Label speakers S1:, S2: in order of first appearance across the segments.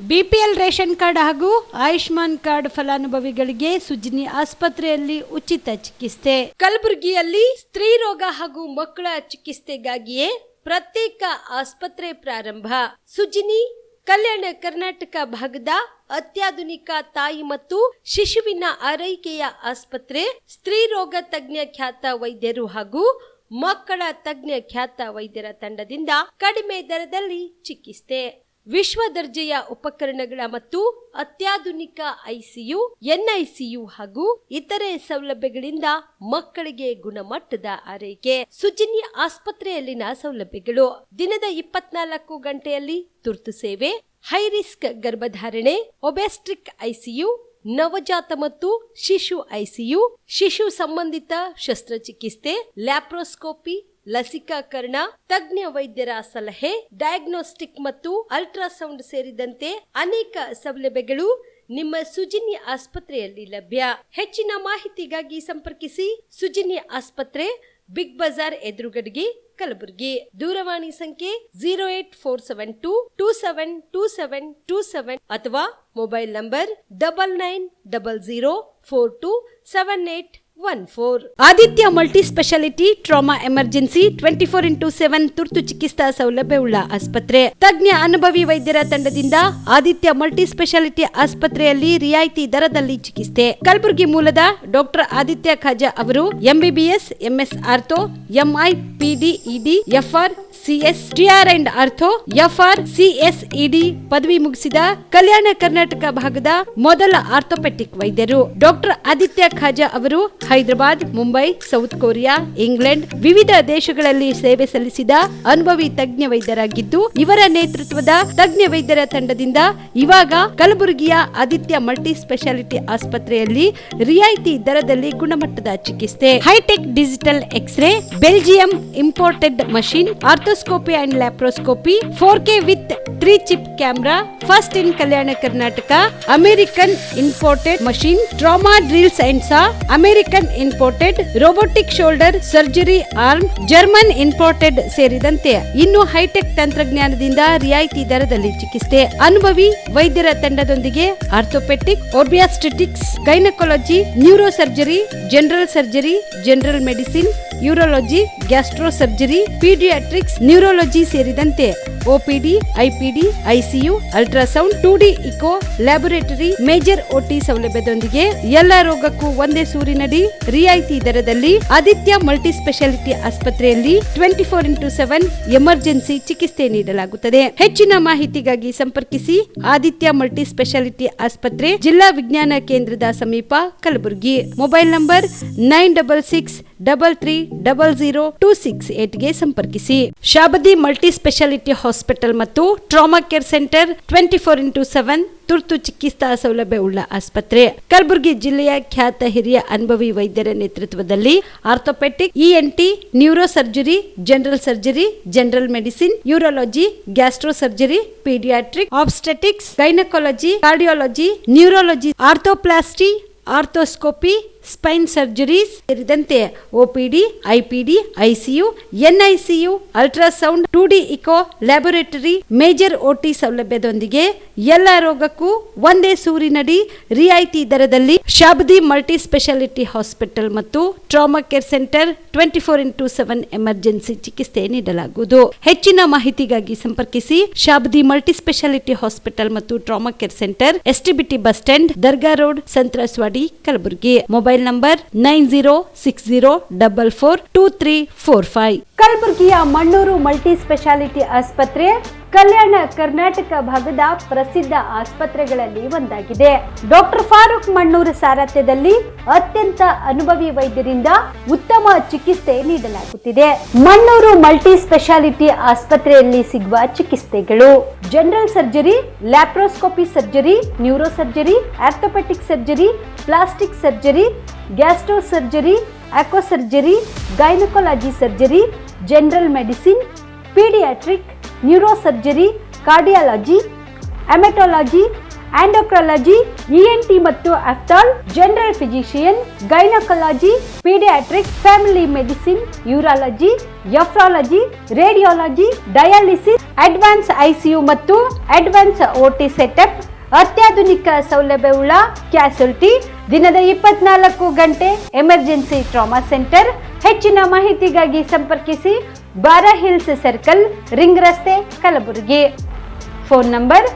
S1: BPL ration card ಹಾಗೂ Ayushman card ಫಲಾನುಭವಿಗಳಿಗೆ ಸುಜ್ನಿ ಆಸ್ಪತ್ರೆಯಲ್ಲಿ ಉಚಿತ ಚಿಕಿತ್ಸೆ. ಕಲಬುರಗಿಯಲ್ಲಿ ಸ್ತ್ರೀ ರೋಗ ಹಾಗೂ ಮಕ್ಕಳ ಚಿಕಿತ್ಸೆಗಾಗಿಯೇ ಪ್ರತ್ಯೇಕ ಆಸ್ಪತ್ರೆ ಪ್ರಾರಂಭ. ಸುಜ್ನಿ ಕಲ್ಯಾಣ ಕರ್ನಾಟಕ ಭಾಗದ ಅತ್ಯಾಧುನಿಕ ತಾಯಿ ಮತ್ತು ಶಿಶುವಿನ ಆರೈಕೆಯ ಆಸ್ಪತ್ರೆ. ಸ್ತ್ರೀ ರೋಗ ತಜ್ಞ ಖ್ಯಾತ ವೈದ್ಯರು ಹಾಗೂ ಮಕ್ಕಳ ತಜ್ಞ ಖ್ಯಾತ ವೈದ್ಯರ ತಂಡದಿಂದ ಕಡಿಮೆ ದರದಲ್ಲಿ ಚಿಕಿತ್ಸೆ, ವಿಶ್ವ ದರ್ಜೆಯ ಉಪಕರಣಗಳ ಮತ್ತು ಅತ್ಯಾಧುನಿಕ ಐಸಿಯು, ಎನ್ಐಸಿಯು ಹಾಗೂ ಇತರೆ ಸೌಲಭ್ಯಗಳಿಂದ ಮಕ್ಕಳಿಗೆ ಗುಣಮಟ್ಟದ ಆರೈಕೆ. ಸುಜ್ನಿ ಆಸ್ಪತ್ರೆಯಲ್ಲಿನ ಸೌಲಭ್ಯಗಳು: ದಿನದ 24 ಗಂಟೆಯಲ್ಲಿ ತುರ್ತು ಸೇವೆ, ಹೈ ರಿಸ್ಕ್ ಗರ್ಭಧಾರಣೆ, ಒಬೆಸ್ಟ್ರಿಕ್ ಐಸಿಯು, ನವಜಾತ ಮತ್ತು ಶಿಶು ಐಸಿಯು, ಶಿಶು ಸಂಬಂಧಿತ ಶಸ್ತ್ರಚಿಕಿತ್ಸೆ, ಲ್ಯಾಪ್ರೋಸ್ಕೋಪಿ, ಲಸಿಕಾಕರಣ, ತಜ್ಞ ವೈದ್ಯರ ಸಲಹೆ, ಡಯಾಗ್ನೋಸ್ಟಿಕ್ ಮತ್ತು ಅಲ್ಟ್ರಾಸೌಂಡ್ ಸೇರಿದಂತೆ ಅನೇಕ ಸೌಲಭ್ಯಗಳು ನಿಮ್ಮ ಸುಜ್ನಿ ಆಸ್ಪತ್ರೆಯಲ್ಲಿ ಲಭ್ಯ. ಹೆಚ್ಚಿನ ಮಾಹಿತಿಗಾಗಿ ಸಂಪರ್ಕಿಸಿ ಸುಜ್ನಿ ಆಸ್ಪತ್ರೆ, ಬಿಗ್ ಬಜಾರ್ ಎದುರುಗಡೆಗೆ, ಕಲಬುರಗಿ. ದೂರವಾಣಿ ಸಂಖ್ಯೆ 08472 272727 ಅಥವಾ mobile number 9900427814. Aditya multi speciality trauma emergency 24x7 ತುರ್ತು ಚಿಕಿತ್ಸಾ ಸೌಲಭ್ಯವುಳ್ಳ ಆಸ್ಪತ್ರೆ. ತಜ್ಞ ಅನುಭವಿ ವೈದ್ಯರ ತಂಡದಿಂದ ಆದಿತ್ಯ ಮಲ್ಟಿ ಸ್ಪೆಷಾಲಿಟಿ ಆಸ್ಪತ್ರೆಯಲ್ಲಿ ರಿಯಾಯಿತಿ ದರದಲ್ಲಿ ಚಿಕಿತ್ಸೆ. ಕಲಬುರಗಿ ಮೂಲದ ಡಾಕ್ಟರ್ ಆದಿತ್ಯ ಖಾಜಾ ಅವರು MBBS, MS ortho, MI, PD, ED, FR, CS, TR and ortho, FR, CSED ಪದವಿ ಮುಗಿಸಿದ ಕಲ್ಯಾಣ ಕರ್ನಾಟಕ ಭಾಗದ ಮೊದಲ ಆರ್ಥೋಪೆಟಿಕ್ ವೈದ್ಯರು. ಡಾಕ್ಟರ್ ಆದಿತ್ಯ ಖಾಜಾ ಅವರು Hyderabad, Mumbai, south Korea, England ವಿವಿಧ ದೇಶಗಳಲ್ಲಿ ಸೇವೆ ಸಲ್ಲಿಸಿದ ಅನುಭವಿ ತಜ್ಞ ವೈದ್ಯರಾಗಿದ್ದು, ಇವರ ನೇತೃತ್ವದ ತಜ್ಞ ವೈದ್ಯರ ತಂಡದಿಂದ ಇವಾಗ ಕಲಬುರಗಿಯ ಆದಿತ್ಯ ಮಲ್ಟಿ ಸ್ಪೆಷಾಲಿಟಿ ಆಸ್ಪತ್ರೆಯಲ್ಲಿ ರಿಯಾಯಿತಿ ದರದಲ್ಲಿ ಗುಣಮಟ್ಟದ ಚಿಕಿತ್ಸೆ, hi-tech digital X-ray, Belgium imported machine, arthroscopy and laparoscopy, 4K with 3 chip camera, first in Kalyana Karnataka, American imported machine, trauma drills and saw, American imported robotic shoulder surgery arm, German imported ಸೇರಿದಂತೆ ಇನ್ನು high tech ತಂತ್ರಜ್ಞಾನದಿಂದ ರಿಯಾಯಿತಿ ದರದಲ್ಲಿ ಚಿಕಿತ್ಸೆ. ಅನುಭವಿ ವೈದ್ಯರ ತಂಡದೊಂದಿಗೆ orthopaedic, obstetrics, gynaecology, neuro surgery, general surgery, general medicine, urology, gastro surgery, paediatrics, neurology ಸೇರಿದಂತೆ OPD, IPD, ICU, ultrasound, 2D echo, laboratory, major OT ಸೌಲಭ್ಯದೊಂದಿಗೆ ಎಲ್ಲ ರೋಗಕ್ಕೂ ಒಂದೇ ಸೂರಿನಡಿ ರಿಯಾಯಿತಿ ದರದಲ್ಲಿ ಆದಿತ್ಯ ಮಲ್ಟಿ ಸ್ಪೆಷಾಲಿಟಿ ಆಸ್ಪತ್ರೆಯಲ್ಲಿ 24x7 ಎಮರ್ಜೆನ್ಸಿ ಚಿಕಿತ್ಸೆ ನೀಡಲಾಗುತ್ತದೆ. ಹೆಚ್ಚಿನ ಮಾಹಿತಿಗಾಗಿ ಸಂಪರ್ಕಿಸಿ ಆದಿತ್ಯ ಮಲ್ಟಿ ಸ್ಪೆಷಾಲಿಟಿ ಆಸ್ಪತ್ರೆ, ಜಿಲ್ಲಾ ವಿಜ್ಞಾನ ಕೇಂದ್ರದ ಸಮೀಪ, ಕಲಬುರಗಿ. ಮೊಬೈಲ್ ನಂಬರ್ 9663300268 ಗೆ ಸಂಪರ್ಕಿಸಿ. ಶಾಬದಿ ಮಲ್ಟಿ ಸ್ಪೆಷಾಲಿಟಿ ಹಾಸ್ಪಿಟಲ್ ಮತ್ತು ಟ್ರಾಮಾ ಕೇರ್ ಸೆಂಟರ್ 24x7 ತುರ್ತು ಚಿಕಿತ್ಸಾ ಸೌಲಭ್ಯವುಳ್ಳ ಆಸ್ಪತ್ರೆ. ಕಲಬುರಗಿ ಜಿಲ್ಲೆಯ ಖ್ಯಾತ ಹಿರಿಯ ಅನುಭವಿ ವೈದ್ಯರ ನೇತೃತ್ವದಲ್ಲಿ orthopaedic, ENT, neuro surgery, general surgery, general medicine, urology, gastro surgery, paediatric, obstetrics, gynaecology, cardiology, neurology, arthroplasty, arthroscopy, spine surgeries ಸೇರಿದಂತೆ OPD, IPD, ICU, NICU, ultrasound, 2D echo, laboratory, major OT ಸೌಲಭ್ಯದೊಂದಿಗೆ ಎಲ್ಲ ರೋಗಕ್ಕೂ ಒಂದೇ ಸೂರಿನಡಿ ರಿಯಾಯಿತಿ ದರದಲ್ಲಿ ಶಾಬದಿ ಮಲ್ಟಿ ಸ್ಪೆಷಾಲಿಟಿ ಹಾಸ್ಪಿಟಲ್ ಮತ್ತು trauma care centre 24x7 emergency ಚಿಕಿತ್ಸೆ ನೀಡಲಾಗುವುದು. ಹೆಚ್ಚಿನ ಮಾಹಿತಿಗಾಗಿ ಸಂಪರ್ಕಿಸಿ ಶಾಬದಿ ಮಲ್ಟಿ ಸ್ಪೆಷಾಲಿಟಿ ಹಾಸ್ಪಿಟಲ್ ಮತ್ತು trauma care centre, STBT bus stand, Dargah road, ಸಂತ್ರಸ್ವಾಡಿ, Kalaburagi. Mobile number 9060442345. ಕಲಬುರಗಿಯ ಮಣ್ಣೂರು ಮಲ್ಟಿ ಸ್ಪೆಷಾಲಿಟಿ ಆಸ್ಪತ್ರೆ ಕಲ್ಯಾಣ ಕರ್ನಾಟಕ ಭಾಗದ ಪ್ರಸಿದ್ಧ ಆಸ್ಪತ್ರೆಗಳಲ್ಲಿ ಒಂದಾಗಿದೆ. ಡಾಕ್ಟರ್ ಫಾರೂಕ್ ಮಣ್ಣೂರು ಸಾರಥ್ಯದಲ್ಲಿ ಅತ್ಯಂತ ಅನುಭವಿ ವೈದ್ಯರಿಂದ ಉತ್ತಮ ಚಿಕಿತ್ಸೆ ನೀಡಲಾಗುತ್ತಿದೆ. ಮಣ್ಣೂರು ಮಲ್ಟಿ ಸ್ಪೆಷಾಲಿಟಿ ಆಸ್ಪತ್ರೆಯಲ್ಲಿ ಸಿಗುವ ಚಿಕಿತ್ಸೆಗಳು: general surgery, laparoscopy surgery, neuro surgery, orthopaedic surgery, plastic surgery, gastro surgery, aqua surgery, gynaecology surgery, general medicine, paediatric, neuro surgery, cardiology, haematology, endocrinology, ENT ಮತ್ತು ophthal, general physician, gynaecology, paediatrics, family medicine, urology, nephrology, radiology, dialysis, advance ICU ಮತ್ತು advance OT setup, ಅತ್ಯಾಧುನಿಕ ಸೌಲಭ್ಯವುಳ್ಳ ಕ್ಯಾಸುಲಿಟಿ, ದಿನದ 24 ಗಂಟೆ emergency trauma centre. ಹೆಚ್ಚಿನ ಮಾಹಿತಿಗಾಗಿ ಸಂಪರ್ಕಿಸಿ ಬಾರಾ hills circle, ring ರಸ್ತೆ, Kalaburagi. Phone number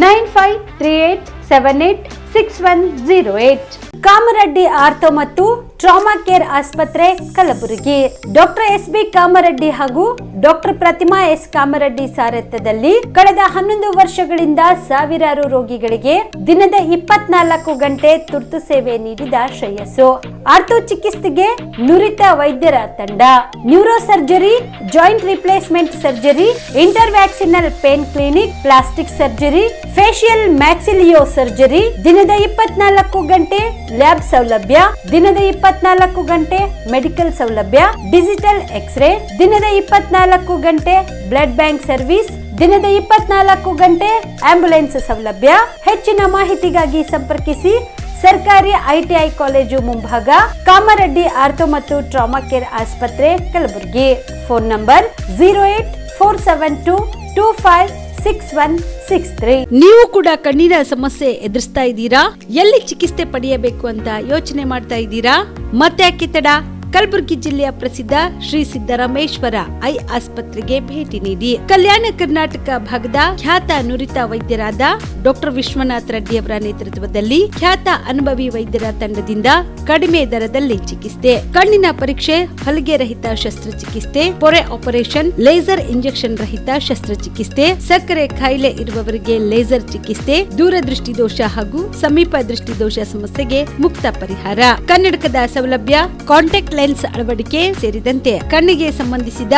S1: 9538786108. Kamareddy ortho ಮತ್ತು ಟ್ರಾಮಾ ಕೇರ್ ಆಸ್ಪತ್ರೆ, ಕಲಬುರಗಿ. ಡಾಕ್ಟರ್ SB ಕಾಮರೆಡ್ಡಿ ಹಾಗೂ ಡಾಕ್ಟರ್ ಪ್ರತಿಮಾ S ಕಾಮರೆಡ್ಡಿ ಸಾರಥ್ಯದಲ್ಲಿ ಕಳೆದ 11 ವರ್ಷಗಳಿಂದ ಸಾವಿರಾರು ರೋಗಿಗಳಿಗೆ ದಿನದ 24 ಗಂಟೆ ತುರ್ತು ಸೇವೆ ನೀಡಿದ ಶ್ರೇಯಸ್ಸು. ಆರ್ಥೋ ಚಿಕಿತ್ಸೆಗೆ ನುರಿತ ವೈದ್ಯರ ತಂಡ, neuro surgery, joint replacement surgery, interventional pain clinic, plastic surgery, facial maxillo surgery, ದಿನದ 24 ಗಂಟೆ ಲ್ಯಾಬ್ ಸೌಲಭ್ಯ, ದಿನದ 24 ಗಂಟೆ ಮೆಡಿಕಲ್ ಸೌಲಭ್ಯ, ಡಿಜಿಟಲ್ ಎಕ್ಸ್ರೇ, ದಿನದ 24 ಗಂಟೆ ಬ್ಲಡ್ ಬ್ಯಾಂಕ್ ಸರ್ವಿಸ್, ದಿನದ 24 ಗಂಟೆ ಆಂಬ್ಯುಲೆನ್ಸ್ ಸೌಲಭ್ಯ. ಹೆಚ್ಚಿನ ಮಾಹಿತಿಗಾಗಿ ಸಂಪರ್ಕಿಸಿ ಸರ್ಕಾರಿ ITI ಕಾಲೇಜು ಮುಂಭಾಗ, ಕಾಮರೆಡ್ಡಿ ಆರ್ಥೋ ಮತ್ತು ಟ್ರಾಮಾ ಕೇರ್ ಆಸ್ಪತ್ರೆ, ಕಲಬುರಗಿ. Phone number 08472256163. ನೀವು ಕೂಡ ಕಣ್ಣಿನ ಸಮಸ್ಯೆ ಎದುರಿಸ್ತಾ ಇದ್ದೀರಾ? ಎಲ್ಲಿ ಚಿಕಿತ್ಸೆ ಪಡೆಯಬೇಕು ಅಂತ ಯೋಚನೆ ಮಾಡ್ತಾ ಇದ್ದೀರಾ? ಮತ್ತೆ ಯಾಕೆ ತಡ? ಕಲಬುರಗಿ ಜಿಲ್ಲೆಯ ಪ್ರಸಿದ್ಧ ಶ್ರೀ ಸಿದ್ದರಾಮೇಶ್ವರ ಐ ಆಸ್ಪತ್ರೆಗೆ ಭೇಟಿ ನೀಡಿ ಕಲ್ಯಾಣ ಕರ್ನಾಟಕ ಭಾಗದ ಖ್ಯಾತ ನುರಿತ ವೈದ್ಯರಾದ ಡಾಕ್ಟರ್ ವಿಶ್ವನಾಥ್ ರೆಡ್ಡಿ ಅವರ ನೇತೃತ್ವದಲ್ಲಿ ಖ್ಯಾತ ಅನುಭವಿ ವೈದ್ಯರ ತಂಡದಿಂದ ಕಡಿಮೆ ದರದಲ್ಲಿ ಚಿಕಿತ್ಸೆ, ಕಣ್ಣಿನ ಪರೀಕ್ಷೆ, ಹೊಲಿಗೆ ರಹಿತ ಶಸ್ತ್ರಚಿಕಿತ್ಸೆ, ಪೊರೆ ಆಪರೇಷನ್, ಲೇಸರ್ ಇಂಜೆಕ್ಷನ್ ರಹಿತ ಶಸ್ತ್ರಚಿಕಿತ್ಸೆ, ಸಕ್ಕರೆ ಕಾಯಿಲೆ ಇರುವವರಿಗೆ ಲೇಸರ್ ಚಿಕಿತ್ಸೆ, ದೂರದೃಷ್ಟಿ ದೋಷ ಹಾಗೂ ಸಮೀಪ ದೃಷ್ಟಿ ದೋಷ ಸಮಸ್ಯೆಗೆ ಮುಕ್ತ ಪರಿಹಾರ, ಕನ್ನಡಕದ ಸೌಲಭ್ಯ, ಕಾಂಟ್ಯಾಕ್ಟ್ ಲೆನ್ಸ್ ಅಳವಡಿಕೆ ಸೇರಿದಂತೆ ಕಣ್ಣಿಗೆ ಸಂಬಂಧಿಸಿದ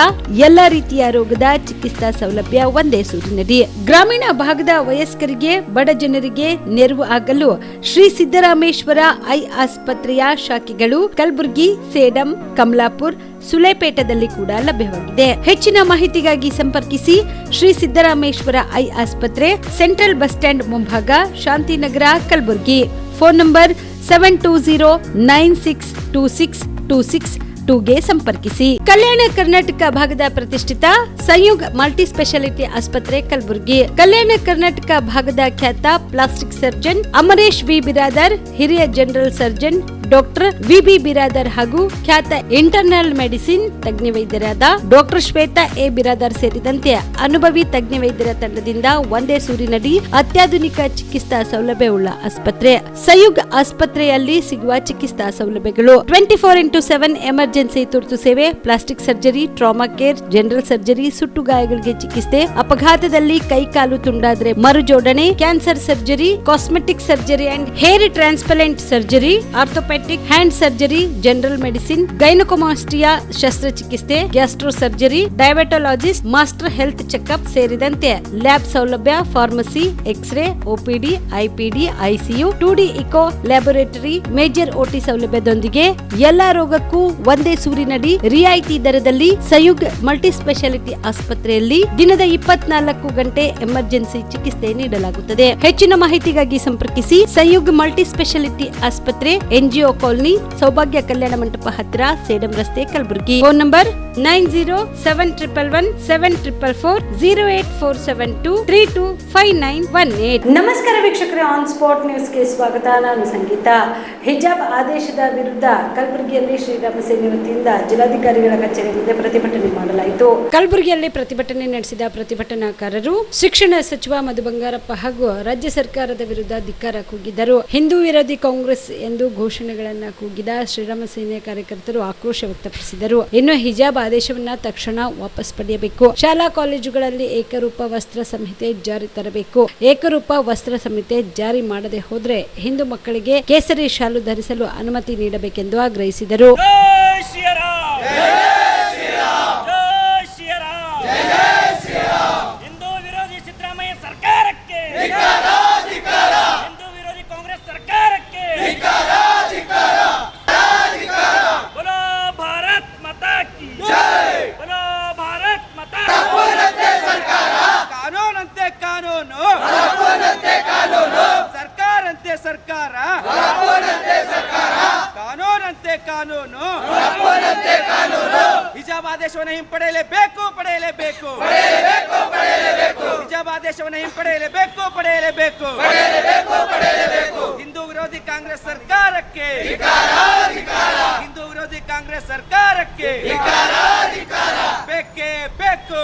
S1: ಎಲ್ಲಾ ರೀತಿಯ ರೋಗದ ಚಿಕಿತ್ಸಾ ಸೌಲಭ್ಯ ಒಂದೇ ಸೂರಿನಡಿ. ಗ್ರಾಮೀಣ ಭಾಗದ ವಯಸ್ಕರಿಗೆ, ಬಡ ಜನರಿಗೆ ನೆರವು ಆಗಲು ಶ್ರೀ ಸಿದ್ದರಾಮೇಶ್ವರ ಐ ಆಸ್ಪತ್ರೆಯ ಶಾಖೆಗಳು ಕಲಬುರಗಿ, ಸೇಡಂ, ಕಮಲಾಪುರ್, ಸುಲೇಪೇಟದಲ್ಲಿ ಕೂಡ ಲಭ್ಯವಾಗಿದೆ. ಹೆಚ್ಚಿನ ಮಾಹಿತಿಗಾಗಿ ಸಂಪರ್ಕಿಸಿ ಶ್ರೀ ಸಿದ್ದರಾಮೇಶ್ವರ ಐ ಆಸ್ಪತ್ರೆ, ಸೆಂಟ್ರಲ್ ಬಸ್ ಸ್ಟ್ಯಾಂಡ್ ಮುಂಭಾಗ, ಶಾಂತಿನಗರ, ಕಲಬುರಗಿ. ಫೋನ್ ನಂಬರ್ 720962626 ಗೆ ಸಂಪರ್ಕಿಸಿ. ಕಲ್ಯಾಣ ಕರ್ನಾಟಕ ಭಾಗದ ಪ್ರತಿಷ್ಠಿತ ಸಂಯುಗ್ ಮಲ್ಟಿ ಸ್ಪೆಷಾಲಿಟಿ ಆಸ್ಪತ್ರೆ, ಕಲಬುರಗಿ. ಕಲ್ಯಾಣ ಕರ್ನಾಟಕ ಭಾಗದ ಖ್ಯಾತ plastic surgeon Amaresh V Biradar, ಹಿರಿಯ general surgeon doctor VB Biradar ಹಾಗೂ ಖ್ಯಾತ ಇಂಟರ್ನಲ್ ಮೆಡಿಸಿನ್ ತಜ್ಞ ವೈದ್ಯರಾದ ಡಾಕ್ಟರ್ ಶ್ವೇತಾ A ಬಿರಾದರ್ ಸೇರಿದಂತೆ ಅನುಭವಿ ತಜ್ಞ ವೈದ್ಯರ ತಂಡದಿಂದ ಒಂದೇ ಸೂರಿನಡಿ ಅತ್ಯಾಧುನಿಕ ಚಿಕಿತ್ಸಾ ಸೌಲಭ್ಯವುಳ್ಳ ಆಸ್ಪತ್ರೆ. ಸಂಯುಗ್ ಆಸ್ಪತ್ರೆಯಲ್ಲಿ ಸಿಗುವ ಚಿಕಿತ್ಸಾ ಸೌಲಭ್ಯಗಳು: 24x7 ಎಮರ್ಜೆನ್ಸಿ ತುರ್ತು ಸೇವೆ, plastic surgery, trauma care, general surgery, ಸುಟ್ಟು ಗಾಯಗಳಿಗೆ ಚಿಕಿತ್ಸೆ, ಅಪಘಾತದಲ್ಲಿ ಕೈ ಕಾಲು ತುಂಡಾದ್ರೆ ಮರುಜೋಡಣೆ, cancer surgery, cosmetic surgery and hair transplant surgery, orthopaedic hand surgery, general medicine, gynaecomastia ಶಸ್ತ್ರಚಿಕಿತ್ಸೆ, gastro surgery, diabetologist, master health checkup ಸೇರಿದಂತೆ ಲ್ಯಾಬ್ ಸೌಲಭ್ಯ, pharmacy, x ray, OPD, IPD, ICU, 2D echo laboratory, major OT ಸೌಲಭ್ಯದೊಂದಿಗೆ ಎಲ್ಲಾ ರೋಗಕ್ಕೂ ಒಂದೇ ಸೂರಿನಡಿ ರಿಯಾಯಿತಿ ದರದಲ್ಲಿ ಸಂಯುಗ್ multi speciality ಆಸ್ಪತ್ರೆಯಲ್ಲಿ ದಿನದ 24 ಗಂಟೆ ಎಮರ್ಜೆನ್ಸಿ ಚಿಕಿತ್ಸೆ ನೀಡಲಾಗುತ್ತದೆ. ಹೆಚ್ಚಿನ ಮಾಹಿತಿಗಾಗಿ ಸಂಪರ್ಕಿಸಿ ಸಂಯುಗ್ ಮಲ್ಟಿ ಸ್ಪೆಷಾಲಿಟಿ ಆಸ್ಪತ್ರೆ, NGO ಕಾಲೋನಿ, ಸೌಭಾಗ್ಯ ಕಲ್ಯಾಣ ಮಂಟಪ ಹತ್ತಿರ, ಸೇಡಂ ರಸ್ತೆ, ಕಲಬುರಗಿ. Phone number 9071117444 08472325918. ನಮಸ್ಕಾರ ವೀಕ್ಷಕರೇ, ಆನ್ ಸ್ಪಾಟ್ ನ್ಯೂಸ್ಗೆ ಸ್ವಾಗತ. ನಾನು ಸಂಗೀತ. ಹಿಜಾಬ್ ಆದೇಶದ ವಿರುದ್ಧ ಕಲಬುರಗಿಯಲ್ಲಿ ಶ್ರೀರಾಮ ಸೇನೆ ವತಿಯಿಂದ ಜಿಲ್ಲಾಧಿಕಾರಿಗಳ ಕಚೇರಿ ಮುಂದೆ ಪ್ರತಿಭಟನೆ ಮಾಡಲಾಯಿತು. ಕಲಬುರಗಿಯಲ್ಲಿ ಪ್ರತಿಭಟನೆ ನಡೆಸಿದ ಪ್ರತಿಭಟನಾಕಾರರು ಶಿಕ್ಷಣ ಸಚಿವ ಮಧು ಬಂಗಾರಪ್ಪ ಹಾಗೂ ರಾಜ್ಯ ಸರ್ಕಾರದ ವಿರುದ್ಧ ಧಿಕ್ಕಾರ ಕೂಗಿದರು. ಹಿಂದೂ ವಿರೋಧಿ ಕಾಂಗ್ರೆಸ್ ಎಂದು ಘೋಷಣೆಗಳನ್ನ ಕೂಗಿದ ಶ್ರೀರಾಮ ಸೇನೆ ಕಾರ್ಯಕರ್ತರು ಆಕ್ರೋಶ ವ್ಯಕ್ತಪಡಿಸಿದರು. ಇನ್ನು ಹಿಜಾಬ್ ಆದೇಶವನ್ನ ತಕ್ಷಣ ವಾಪಸ್ ಪಡೆಯಬೇಕು, ಶಾಲಾ ಕಾಲೇಜುಗಳಲ್ಲಿ ಏಕರೂಪ ವಸ್ತ್ರ ಸಂಹಿತೆ ಜಾರಿ ತರಬೇಕು, ಏಕರೂಪ ವಸ್ತ್ರ ಸಂಹಿತೆ ಜಾರಿ ಮಾಡದೆ ಹೋದ್ರೆ ಹಿಂದೂ ಮಕ್ಕಳಿಗೆ ಕೇಸರಿ ಶಾಲು ಧರಿಸಲು ಅನುಮತಿ ನೀಡಬೇಕೆಂದು ಆಗ್ರಹಿಸಿದರು.
S2: ಕಾನೂನು ಪಡೆಯಲೇಬೇಕು ಪಡೆಯಲೇಬೇಕು ಹಿಜಾಬ್ ಆದೇಶವನ್ನು ಹಿಂಪಡೆಯಲೇಬೇಕು ಪಡೆಯಲೇಬೇಕು ಹಿಂದೂ ವಿರೋಧಿ ಕಾಂಗ್ರೆಸ್ ಸರ್ಕಾರಕ್ಕೆ ಹಿಂದೂ ವಿರೋಧಿ ಕಾಂಗ್ರೆಸ್ ಸರ್ಕಾರಕ್ಕೆ ಬೇಕೇ ಬೇಕು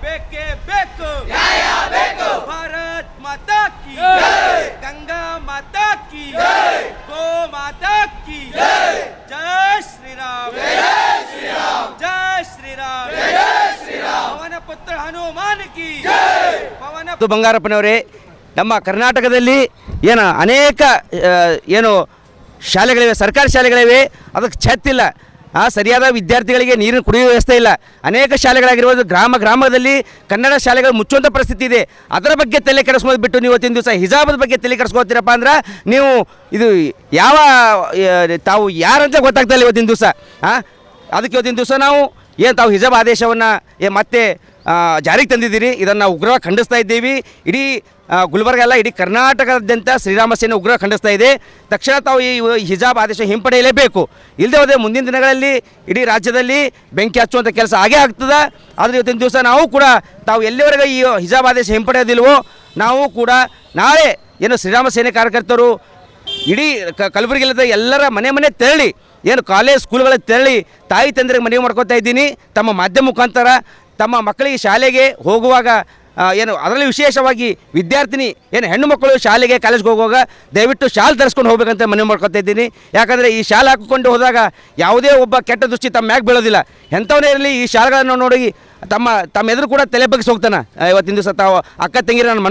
S2: ಬೇಕೇ ಬೇಕು ಭಾರತ್ ಮಾತಾ ಕಿ ಗಂಗಾ ಮಾತಾ ಕಿ ಗೋ ಮಾತಾ ಕಿ ಜೈ ಶ್ರೀರಾಮ್ ಜೈ ಶ್ರೀರಾಮ್ ಪವನ ಪುತ್ರ ಹನುಮಾನ್ ಕಿ ಪವನ
S3: ಬಂಗಾರಪ್ಪನವರೇ, ನಮ್ಮ ಕರ್ನಾಟಕದಲ್ಲಿ ಅನೇಕ ಶಾಲೆಗಳಿವೆ, ಸರ್ಕಾರಿ ಶಾಲೆಗಳಿವೆ, ಅದಕ್ಕೆ ಛತ್ತಿಲ್ಲ. ಸರಿಯಾದ ವಿದ್ಯಾರ್ಥಿಗಳಿಗೆ ನೀರಿನ ಕುಡಿಯುವ ವ್ಯವಸ್ಥೆ ಇಲ್ಲ. ಅನೇಕ ಶಾಲೆಗಳಾಗಿರ್ಬೋದು, ಗ್ರಾಮದಲ್ಲಿ ಕನ್ನಡ ಶಾಲೆಗಳು ಮುಚ್ಚುವಂಥ ಪರಿಸ್ಥಿತಿ ಇದೆ. ಅದರ ಬಗ್ಗೆ ತಲೆ ಕೆಡಿಸ್ಕೋದು ಬಿಟ್ಟು ನೀವು ಇವತ್ತಿನ ದಿವಸ ಹಿಜಾಬದ ಬಗ್ಗೆ ತಲೆ ಕೆಡಿಸ್ಕೋತೀರಪ್ಪ ಅಂದ್ರೆ ನೀವು ಇದು ತಾವು ಯಾರಂತ ಗೊತ್ತಾಗ್ತಾ ಇಲ್ಲ ಇವತ್ತಿನ ದಿವಸ. ಅದಕ್ಕೆ ಇವತ್ತಿನ ದಿವಸ ನಾವು ತಾವು ಹಿಜಾಬ್ ಆದೇಶವನ್ನು ಮತ್ತೆ ಜಾರಿಗೆ ತಂದಿದ್ದೀರಿ. ಇದನ್ನು ನಾವು ಉಗ್ರವಾಗಿ ಖಂಡಿಸ್ತಾ ಇದ್ದೀವಿ. ಇಡೀ ಗುಲ್ಬರ್ಗ ಅಲ್ಲ, ಇಡೀ ಕರ್ನಾಟಕದಾದ್ಯಂತ ಶ್ರೀರಾಮ ಸೇನೆ ಉಗ್ರವಾಗಿ ಖಂಡಿಸ್ತಾ ಇದೆ. ತಕ್ಷಣ ತಾವು ಈ ಹಿಜಾಬ್ ಆದೇಶ ಹಿಂಪಡೆಯಲೇಬೇಕು. ಇಲ್ಲದೆ ಹೋದರೆ ಮುಂದಿನ ದಿನಗಳಲ್ಲಿ ಇಡೀ ರಾಜ್ಯದಲ್ಲಿ ಬೆಂಕಿ ಹಚ್ಚುವಂಥ ಕೆಲಸ ಆಗೇ ಆಗ್ತದೆ. ಆದರೆ ಇವತ್ತಿನ ದಿವಸ ನಾವು ಕೂಡ ತಾವು ಎಲ್ಲಿವರೆಗೆ ಈ ಹಿಜಾಬ್ ಆದೇಶ ಹಿಂಪಡೆಯೋದಿಲ್ವೋ ನಾವು ಕೂಡ ನಾಳೆ ಶ್ರೀರಾಮ ಸೇನೆ ಕಾರ್ಯಕರ್ತರು ಇಡೀ ಕಲಬುರಗಿಯಲ್ಲದ ಎಲ್ಲರ ಮನೆ ತೆರಳಿ ಕಾಲೇಜ್ ಸ್ಕೂಲ್ಗಳಿಗೆ ತೆರಳಿ ತಾಯಿ ತಂದೆಗೆ ಮನವಿ ಮಾಡ್ಕೊತಾ ಇದ್ದೀನಿ. ತಮ್ಮ ಮಾಧ್ಯಮ ಮುಖಾಂತರ ತಮ್ಮ ಮಕ್ಕಳಿಗೆ ಶಾಲೆಗೆ ಹೋಗುವಾಗ ಅದರಲ್ಲಿ ವಿಶೇಷವಾಗಿ ವಿದ್ಯಾರ್ಥಿನಿ ಹೆಣ್ಣು ಮಕ್ಕಳು ಶಾಲೆಗೆ ಕಾಲೇಜ್ಗೆ ಹೋಗುವಾಗ ದಯವಿಟ್ಟು ಶಾಲೆ ಧರಿಸ್ಕೊಂಡು ಹೋಗ್ಬೇಕಂತ ಮನವಿ ಮಾಡ್ಕೊತಾ ಇದ್ದೀನಿ. ಯಾಕಂದರೆ ಈ ಶಾಲೆ ಹಾಕಿಕೊಂಡು ಹೋದಾಗ ಯಾವುದೇ ಒಬ್ಬ ಕೆಟ್ಟ ದೃಷ್ಟಿ ತಮ್ಮ ಮ್ಯಾಗೆ ಬೀಳೋದಿಲ್ಲ. ಎಂಥವನೇ ಇರಲಿ ಈ ಶಾಲೆಗಳನ್ನು ನೋಡಿ ತಮ್ಮ ಎದುರು ಕೂಡ ತಲೆ ಬಗ್ಗಿಸಿ ಹೋಗ್ತಾನೆ. ಇವತ್ತಿನ ದಿವಸ ತಾವು ಅಕ್ಕ ತಂಗಿರ ನಾನು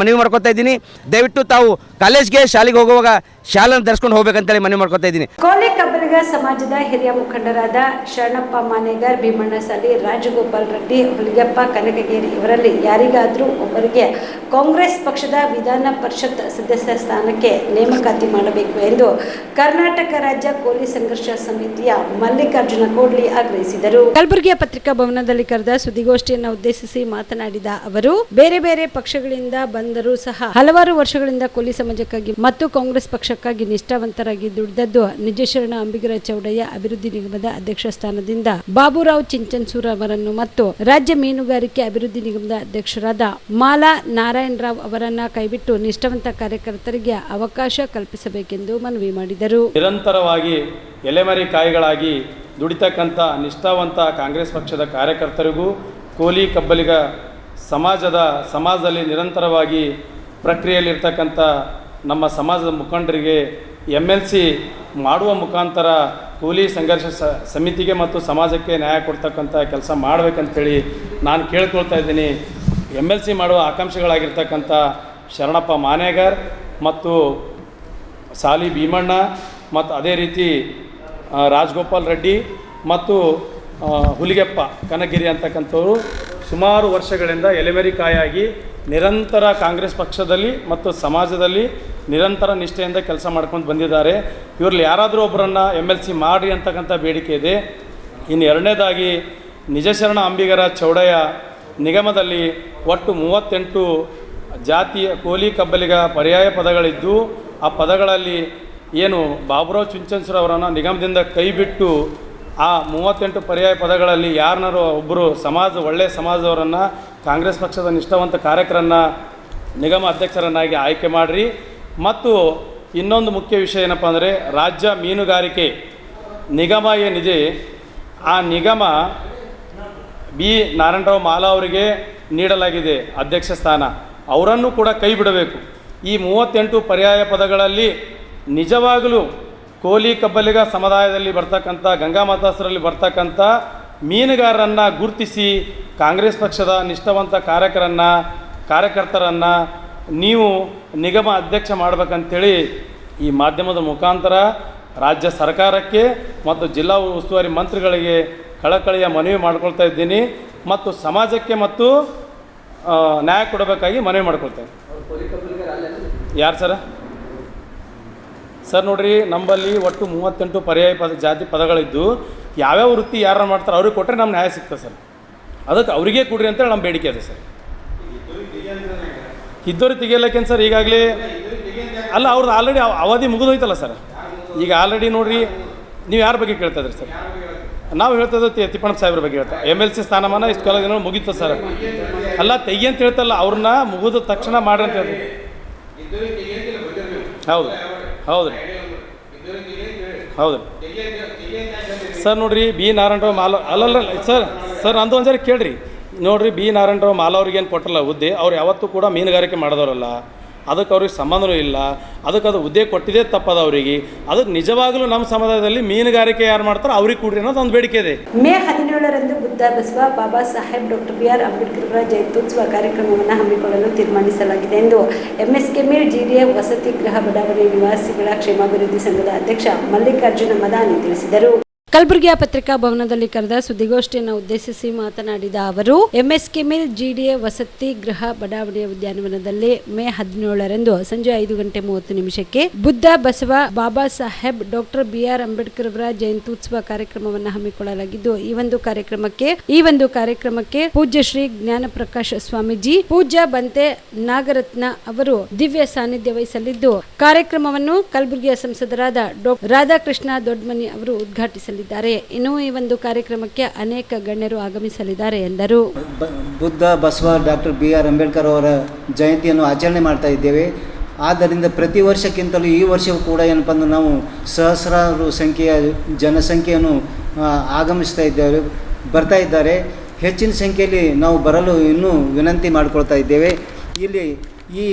S3: ಮನವಿ ಮಾಡ್ಕೊತಾ ಇದ್ದೀನಿ. ದಯವಿಟ್ಟು ತಾವು ಕಾಲೇಜ್ಗೆ ಶಾಲೆಗೆ ಹೋಗುವಾಗ ಶಾಲೆಯನ್ನು ಧರಿಸ್ಕೊಂಡು ಹೋಗ್ಬೇಕಂತೇಳಿ ಮನವಿ ಮಾಡ್ಕೊತಾ ಇದ್ದೀನಿ.
S1: ಕೋಲಿ ಕಬ್ಬಲಿಗ ಸಮಾಜದ ಹಿರಿಯ ಮುಖಂಡರಾದ ಶರಣಪ್ಪ ಮಾನೇಗರ್, ಭೀಮಣ್ಣ ಸಾಲಿ, ರಾಜಗೋಪಾಲ್ ರೆಡ್ಡಿ, ಹುಲಿಗೆಪ್ಪ ಕನಕಗೇರಿ ಇವರಲ್ಲಿ ಯಾರಿಗಾದರೂ ಒಬ್ಬರಿಗೆ ಕಾಂಗ್ರೆಸ್ ಪಕ್ಷದ ವಿಧಾನ ಪರಿಷತ್ ಸದಸ್ಯ ಸ್ಥಾನಕ್ಕೆ ನೇಮಕಾತಿ ಮಾಡಬೇಕು ಎಂದು ಕರ್ನಾಟಕ ರಾಜ್ಯ ಕೋಲಿ ಸಂಘರ್ಷ ಸಮಿತಿಯ ಮಲ್ಲಿಕಾರ್ಜುನ ಕೋಡ್ಲಿ ಆಗ್ರಹಿಸಿದರು. ಕಲಬುರಗಿಯ ಪತ್ರಿಕಾ ಭವನದಲ್ಲಿ ಕರೆದ ಸುದ್ದಿಗೋಷ್ಠಿಯನ್ನು ಉದ್ದೇಶಿಸಿ ಮಾತನಾಡಿದ ಅವರು, ಬೇರೆ ಬೇರೆ ಪಕ್ಷಗಳಿಂದ ಬಂದರೂ ಸಹ ಹಲವಾರು ವರ್ಷಗಳಿಂದ ಕೋಲಿ ಸಮಾಜಕ್ಕಾಗಿ ಮತ್ತು ಕಾಂಗ್ರೆಸ್ ಪಕ್ಷಕ್ಕಾಗಿ ನಿಷ್ಠಾವಂತರಾಗಿ ದುಡಿದದ್ದು ನಿಜಶರಣ ಅಂಬಿಗರ ಚೌಡಯ್ಯ ಅಭಿವೃದ್ಧಿ ನಿಗಮದ ಅಧ್ಯಕ್ಷ ಸ್ಥಾನದಿಂದ ಬಾಬುರಾವ್ ಚಿಂಚನ್ಸೂರ್ ಅವರನ್ನು ಮತ್ತು ರಾಜ್ಯ ಮೀನುಗಾರಿಕೆ ಅಭಿವೃದ್ಧಿ ನಿಗಮದ ಅಧ್ಯಕ್ಷರಾದ ಮಾಲಾ ನಾರಾಯಣರಾವ್ ಅವರನ್ನ ಕೈಬಿಟ್ಟು ನಿಷ್ಠಾವಂತ ಕಾರ್ಯಕರ್ತರಿಗೆ ಅವಕಾಶ ಕಲ್ಪಿಸಬೇಕೆಂದು ಮನವಿ ಮಾಡಿದರು.
S4: ನಿರಂತರವಾಗಿ ಎಲೆಮರಿ ಕಾಯಿಗಳಾಗಿ ದುಡಿತಕ್ಕಂಥ ನಿಷ್ಠಾವಂತ ಕಾಂಗ್ರೆಸ್ ಪಕ್ಷದ ಕಾರ್ಯಕರ್ತರಿಗೂ ಕೋಲಿ ಕಬ್ಬಲಿಗ ಸಮಾಜದಲ್ಲಿ ನಿರಂತರವಾಗಿ ಪ್ರಕ್ರಿಯೆಯಲ್ಲಿರ್ತಕ್ಕಂಥ ನಮ್ಮ ಸಮಾಜದ ಮುಖಂಡರಿಗೆ MLC ಮಾಡುವ ಮುಖಾಂತರ ಕೂಲಿ ಸಂಘರ್ಷ ಸಮಿತಿಗೆ ಮತ್ತು ಸಮಾಜಕ್ಕೆ ನ್ಯಾಯ ಕೊಡ್ತಕ್ಕಂಥ ಕೆಲಸ ಮಾಡಬೇಕಂತೇಳಿ ನಾನು ಕೇಳ್ಕೊಳ್ತಾ ಇದ್ದೀನಿ. MLC ಮಾಡುವ ಆಕಾಂಕ್ಷಿಗಳಾಗಿರ್ತಕ್ಕಂಥ ಶರಣಪ್ಪ ಮಾನೇಗರ್ ಮತ್ತು ಸಾಲಿ ಭೀಮಣ್ಣ ಮತ್ತು ಅದೇ ರೀತಿ ರಾಜಗೋಪಾಲ್ ರೆಡ್ಡಿ ಮತ್ತು ಹುಲಿಗೆಪ್ಪ ಕನಗಿರಿ ಅಂತಕ್ಕಂಥವರು ಸುಮಾರು ವರ್ಷಗಳಿಂದ ಎಲೆಮೆರಿಕಾಯಾಗಿ ನಿರಂತರ ಕಾಂಗ್ರೆಸ್ ಪಕ್ಷದಲ್ಲಿ ಮತ್ತು ಸಮಾಜದಲ್ಲಿ ನಿರಂತರ ನಿಷ್ಠೆಯಿಂದ ಕೆಲಸ ಮಾಡ್ಕೊಂಡು ಬಂದಿದ್ದಾರೆ. ಇವರಲ್ಲಿ ಯಾರಾದರೂ ಒಬ್ಬರನ್ನು MLC ಮಾಡಿ ಅಂತಕ್ಕಂಥ ಬೇಡಿಕೆ ಇದೆ. ಇನ್ನು ಎರಡನೇದಾಗಿ ನಿಜಶರಣ ಅಂಬಿಗರ ಚೌಡಯ್ಯ ನಿಗಮದಲ್ಲಿ ಒಟ್ಟು 38 ಜಾತಿಯ ಕೋಲಿ ಕಬ್ಬಲಿಗ ಪರ್ಯಾಯ ಪದಗಳಿದ್ದು ಆ ಪದಗಳಲ್ಲಿ ಏನು ಬಾಬುರಾವ್ ಚಿಂಚನ್ಸೂರ್ ಅವರನ್ನು ನಿಗಮದಿಂದ ಕೈಬಿಟ್ಟು ಆ 38 ಪರ್ಯಾಯ ಪದಗಳಲ್ಲಿ ಯಾರನ್ನಾರು ಒಬ್ಬರು ಒಳ್ಳೆಯ ಸಮಾಜದವರನ್ನು ಕಾಂಗ್ರೆಸ್ ಪಕ್ಷದ ನಿಷ್ಠಾವಂತ ಕಾರ್ಯಕರ್ತರನ್ನ ನಿಗಮ ಅಧ್ಯಕ್ಷರನ್ನಾಗಿ ಆಯ್ಕೆ ಮಾಡಿರಿ. ಮತ್ತು ಇನ್ನೊಂದು ಮುಖ್ಯ ವಿಷಯ ಏನಪ್ಪ ಅಂದರೆ ರಾಜ್ಯ ಮೀನುಗಾರಿಕೆ ನಿಗಮ ಏನಿದೆ ಆ ನಿಗಮ ಬಿ ನಾರಾಯಣರಾವ್ ಮಾಲಾ ಅವರಿಗೆ ನೀಡಲಾಗಿದೆ ಅಧ್ಯಕ್ಷ ಸ್ಥಾನ. ಅವರನ್ನು ಕೂಡ ಕೈ ಬಿಡಬೇಕು. ಈ 38 ಪರ್ಯಾಯ ಪದಗಳಲ್ಲಿ ನಿಜವಾಗಲೂ ಕೋಲಿ ಕಬ್ಬಲಿಗ ಸಮುದಾಯದಲ್ಲಿ ಬರ್ತಕ್ಕಂಥ ಗಂಗಾ ಮಾತಾಸರಲ್ಲಿ ಬರ್ತಕ್ಕಂಥ ಮೀನುಗಾರರನ್ನು ಗುರುತಿಸಿ ಕಾಂಗ್ರೆಸ್ ಪಕ್ಷದ ನಿಷ್ಠಾವಂತ ಕಾರ್ಯಕರ್ತರನ್ನು ನೀವು ನಿಗಮ ಅಧ್ಯಕ್ಷ ಮಾಡಬೇಕಂತೇಳಿ ಈ ಮಾಧ್ಯಮದ ಮುಖಾಂತರ ರಾಜ್ಯ ಸರ್ಕಾರಕ್ಕೆ ಮತ್ತು ಜಿಲ್ಲಾ ಉಸ್ತುವಾರಿ ಮಂತ್ರಿಗಳಿಗೆ ಕಳಕಳಿಯ ಮನವಿ ಮಾಡ್ಕೊಳ್ತಾ ಇದ್ದೀನಿ. ಮತ್ತು ಸಮಾಜಕ್ಕೆ ಮತ್ತು ನ್ಯಾಯ ಕೊಡಬೇಕಾಗಿ ಮನವಿ ಮಾಡ್ಕೊಳ್ತಾ ಇದ್ದೀನಿ. ಯಾರು ಸರ್ ನೋಡಿರಿ, ನಮ್ಮಲ್ಲಿ ಒಟ್ಟು 38 ಪರ್ಯಾಯ ಜಾತಿ ಪದಗಳಿದ್ದು ಯಾವ್ಯಾವ ವೃತ್ತಿ ಯಾರು ಮಾಡ್ತಾರೆ ಅವ್ರಿಗೆ ಕೊಟ್ಟರೆ ನಮ್ಮ ನ್ಯಾಯ ಸಿಗ್ತದೆ ಸರ್. ಅದಕ್ಕೆ ಅವರಿಗೆ ಕೊಡ್ರಿ ಅಂತೇಳಿ ನಮ್ಮ ಬೇಡಿಕೆ ಇದೆ ಸರ್. ಇದ್ದವ್ರಿಗೆ ತೆಗಿಯಲ್ಲಕ್ಕೇನು ಸರ್, ಈಗಾಗಲೇ ಅಲ್ಲ ಅವ್ರದ್ದು ಆಲ್ರೆಡಿ ಅವಧಿ ಮುಗಿದೋಯ್ತಲ್ಲ ಸರ್. ಈಗ ಆಲ್ರೆಡಿ ನೋಡಿರಿ, ನೀವು ಯಾರ ಬಗ್ಗೆ ಕೇಳ್ತಾ ಇದ್ರಿ ಸರ್? ನಾವು ಹೇಳ್ತದ ತಿಪ್ಪಣ್ಣ ಸಾಹೇಬ್ರ ಬಗ್ಗೆ ಹೇಳ್ತಾ MLC ಸ್ಥಾನಮಾನ ಇಷ್ಟು ಕಾಲ ದಿನ ಮುಗೀತು ಸರ್. ಅಲ್ಲ ತೆಗಿ ಅಂತ ಹೇಳ್ತಲ್ಲ, ಅವ್ರನ್ನ ಮುಗಿದ ತಕ್ಷಣ ಮಾಡ್ರಿ ಅಂತ ಹೇಳ್ತೀವಿ. ಹೌದು ಹೌದು ರೀ ಹೌದು ಸರ್. ನೋಡಿರಿ ಬಿ ನಾರಾಯಣರಾವ್ ಮಾಲ ಅಲ್ಲಲ್ಲ ಸರ್ ಅಂದು ಒಂದ್ಸರಿ ಕೇಳಿರಿ. ನೋಡಿರಿ ಬಿ ನಾರಾಯಣರಾವ್ ಮಾಲ ಅವ್ರಿಗೇನು ಕೊಟ್ಟಲ್ಲ ಹುದ್ದೆ, ಅವ್ರು ಯಾವತ್ತೂ ಕೂಡ ಮೀನುಗಾರಿಕೆ ಮಾಡಿದವರಲ್ಲ, ಅದಕ್ಕೆ ಅವ್ರಿಗೆ ಸಂಬಂಧವೂ ಇಲ್ಲ. ಅದಕ್ಕೆ ಅದು ಹುದ್ದೆ ಕೊಟ್ಟಿದ್ದೇ ತಪ್ಪದ ಅವರಿಗೆ. ಅದಕ್ಕೆ ನಿಜವಾಗಲೂ ನಮ್ಮ ಸಮುದಾಯದಲ್ಲಿ ಮೀನುಗಾರಿಕೆ ಯಾರು ಮಾಡ್ತಾರೋ ಅವ್ರಿಗೆ ಕೊಡ್ರಿ ಅನ್ನೋದು ಒಂದು ಬೇಡಿಕೆ ಇದೆ.
S1: ಮೇ 17ರಂದು ಬುದ್ಧ ಬಸವ ಬಾಬಾ ಸಾಹೇಬ್ ಡಾಕ್ಟರ್ BR ಅಂಬೇಡ್ಕರ್ ಅವರ ಜಯಂತ್ಯೋತ್ಸವ ಕಾರ್ಯಕ್ರಮವನ್ನು ಹಮ್ಮಿಕೊಳ್ಳಲು ತೀರ್ಮಾನಿಸಲಾಗಿದೆ ಎಂದು MSK ಮಿಲ್ GDA ವಸತಿ ಗೃಹ ಬಡಾವಣೆ ನಿವಾಸಿಗಳ ಕ್ಷೇಮಾಭಿವೃದ್ಧಿ ಸಂಘದ ಅಧ್ಯಕ್ಷ ಮಲ್ಲಿಕಾರ್ಜುನ ಮದಾನಿ ತಿಳಿಸಿದರು. ಕಲಬುರಗಿಯ ಪತ್ರಿಕಾ ಭವನದಲ್ಲಿ ಕರೆದ ಸುದ್ದಿಗೋಷ್ಠಿಯನ್ನು ಉದ್ದೇಶಿಸಿ ಮಾತನಾಡಿದ ಅವರು, MSK ಮಿಲ್ GDA ವಸತಿ ಗೃಹ ಬಡಾವಣೆಯ ಉದ್ಯಾನವನದಲ್ಲಿ ಮೇ 17ರಂದು ಸಂಜೆ 5:30 ಬುದ್ಧ ಬಸವ ಬಾಬಾ ಸಾಹೇಬ್ ಡಾಕ್ಟರ್ BR ಅಂಬೇಡ್ಕರ್ ಅವರ ಜಯಂತ್ಯೋತ್ಸವ ಕಾರ್ಯಕ್ರಮವನ್ನು ಹಮ್ಮಿಕೊಳ್ಳಲಾಗಿದ್ದು, ಈ ಒಂದು ಕಾರ್ಯಕ್ರಮಕ್ಕೆ ಪೂಜ್ಯ ಶ್ರೀ ಜ್ಞಾನ ಪ್ರಕಾಶ್ ಸ್ವಾಮೀಜಿ, ಪೂಜ್ಯ ಬಂತೆ ನಾಗರತ್ನ ಅವರು ದಿವ್ಯ ಸಾನ್ನಿಧ್ಯ ವಹಿಸಲಿದ್ದು, ಕಾರ್ಯಕ್ರಮವನ್ನು ಕಲಬುರಗಿಯ ಸಂಸದರಾದ ಡಾಕ್ಟರ್ ರಾಧಾಕೃಷ್ಣ ದೊಡ್ಮನಿ ಅವರು ಉದ್ಘಾಟಿಸಲಿದ್ದಾರೆ. ಇನ್ನು ಈ ಒಂದು ಕಾರ್ಯಕ್ರಮಕ್ಕೆ ಅನೇಕ ಗಣ್ಯರು ಆಗಮಿಸಲಿದ್ದಾರೆ ಎಂದರು.
S5: ಬುದ್ಧ ಬಸವ ಡಾಕ್ಟರ್ BR ಅಂಬೇಡ್ಕರ್ ಅವರ ಜಯಂತಿಯನ್ನು ಆಚರಣೆ ಮಾಡ್ತಾ ಇದ್ದೇವೆ. ಆದ್ದರಿಂದ ಪ್ರತಿ ವರ್ಷಕ್ಕಿಂತಲೂ ಈ ವರ್ಷವೂ ಕೂಡ ಏನಪ್ಪ ಅಂದ್ರೆ ನಾವು ಸಹಸ್ರಾರು ಸಂಖ್ಯೆಯ ಜನಸಂಖ್ಯೆಯನ್ನು ಬರ್ತಾ ಇದ್ದಾರೆ. ಹೆಚ್ಚಿನ ಸಂಖ್ಯೆಯಲ್ಲಿ ನಾವು ಬರಲು ಇನ್ನೂ ವಿನಂತಿ ಮಾಡಿಕೊಳ್ತಾ ಇದ್ದೇವೆ. ಇಲ್ಲಿ ಈ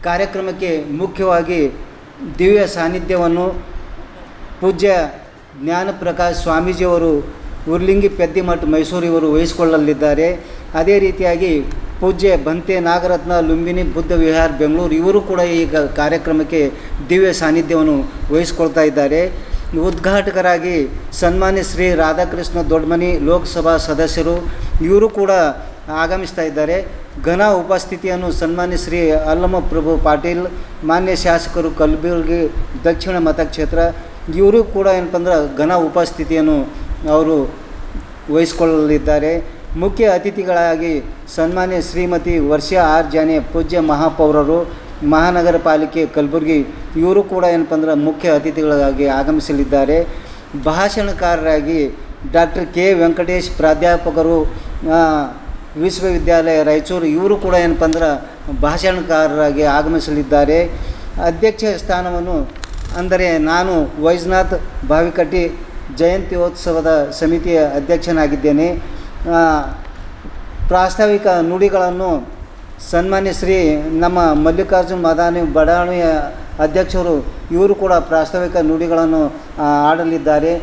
S5: ಕಾರ್ಯಕ್ರಮಕ್ಕೆ ಮುಖ್ಯವಾಗಿ ದಿವ್ಯ ಸಾನ್ನಿಧ್ಯವನ್ನು ಪೂಜ್ಯ ಜ್ಞಾನ ಪ್ರಕಾಶ್ ಸ್ವಾಮೀಜಿಯವರು ಉರ್ಲಿಂಗಿ ಪೆದ್ದಿಮಠ ಮೈಸೂರಿವರು ವಹಿಸಿಕೊಳ್ಳಲಿದ್ದಾರೆ. ಅದೇ ರೀತಿಯಾಗಿ ಪೂಜ್ಯ ಬಂತೆ ನಾಗರತ್ನ ಲುಂಬಿನಿ ಬುದ್ಧ ವಿಹಾರ್ ಬೆಂಗಳೂರು ಇವರು ಕೂಡ ಈ ಕಾರ್ಯಕ್ರಮಕ್ಕೆ ದಿವ್ಯ ಸಾನ್ನಿಧ್ಯವನ್ನು ವಹಿಸಿಕೊಳ್ತಾ ಇದ್ದಾರೆ. ಉದ್ಘಾಟಕರಾಗಿ ಸನ್ಮಾನ್ಯ ಶ್ರೀ ರಾಧಾಕೃಷ್ಣ ದೊಡ್ಮನಿ ಲೋಕಸಭಾ ಸದಸ್ಯರು ಇವರು ಕೂಡ ಆಗಮಿಸ್ತಾ ಇದ್ದಾರೆ. ಘನ ಉಪಸ್ಥಿತಿಯನ್ನು ಸನ್ಮಾನ್ಯ ಶ್ರೀ ಅಲ್ಲಮ ಪ್ರಭು ಪಾಟೀಲ್ ಮಾನ್ಯ ಶಾಸಕರು ಕಲಬುರಗಿ ದಕ್ಷಿಣ ಮತಕ್ಷೇತ್ರ ಇವರು ಕೂಡ ಏನಪ್ಪ ಅಂದ್ರೆ ಘನ ಉಪಸ್ಥಿತಿಯನ್ನು ಅವರು ವಹಿಸಿಕೊಳ್ಳಲಿದ್ದಾರೆ. ಮುಖ್ಯ ಅತಿಥಿಗಳಾಗಿ ಸನ್ಮಾನ್ಯ ಶ್ರೀಮತಿ ವರ್ಷಾ ಆರ್ ಜಾನೆ ಪೂಜ್ಯ ಮಹಾಪೌರರು ಮಹಾನಗರ ಪಾಲಿಕೆ ಕಲಬುರಗಿ ಇವರು ಕೂಡ ಏನಪ್ಪ ಅಂದ್ರೆ ಮುಖ್ಯ ಅತಿಥಿಗಳಾಗಿ ಆಗಮಿಸಲಿದ್ದಾರೆ. ಭಾಷಣಕಾರರಾಗಿ ಡಾಕ್ಟರ್ ಕೆ ವೆಂಕಟೇಶ್ ಪ್ರಾಧ್ಯಾಪಕರು ವಿಶ್ವವಿದ್ಯಾಲಯ ರಾಯಚೂರು ಇವರು ಕೂಡ ಏನಪ್ಪ ಅಂದ್ರೆ ಭಾಷಣಕಾರರಾಗಿ ಆಗಮಿಸಲಿದ್ದಾರೆ. ಅಧ್ಯಕ್ಷ ಸ್ಥಾನವನ್ನು ಅಂದರೆ ನಾನು ವೈಜ್ನಾಥ್ ಬಾವಿಕಟ್ಟಿ ಜಯಂತ್ಯೋತ್ಸವದ ಸಮಿತಿಯ ಅಧ್ಯಕ್ಷನಾಗಿದ್ದೇನೆ. ಪ್ರಾಸ್ತಾವಿಕ ನುಡಿಗಳನ್ನು ಸನ್ಮಾನ್ಯ ಶ್ರೀ ನಮ್ಮ ಮಲ್ಲಿಕಾರ್ಜುನ ಮದಾನಿ ಬಡಾವಣೆಯ ಅಧ್ಯಕ್ಷರು ಇವರು ಕೂಡ ಪ್ರಾಸ್ತಾವಿಕ ನುಡಿಗಳನ್ನು ಆಡಲಿದ್ದಾರೆ.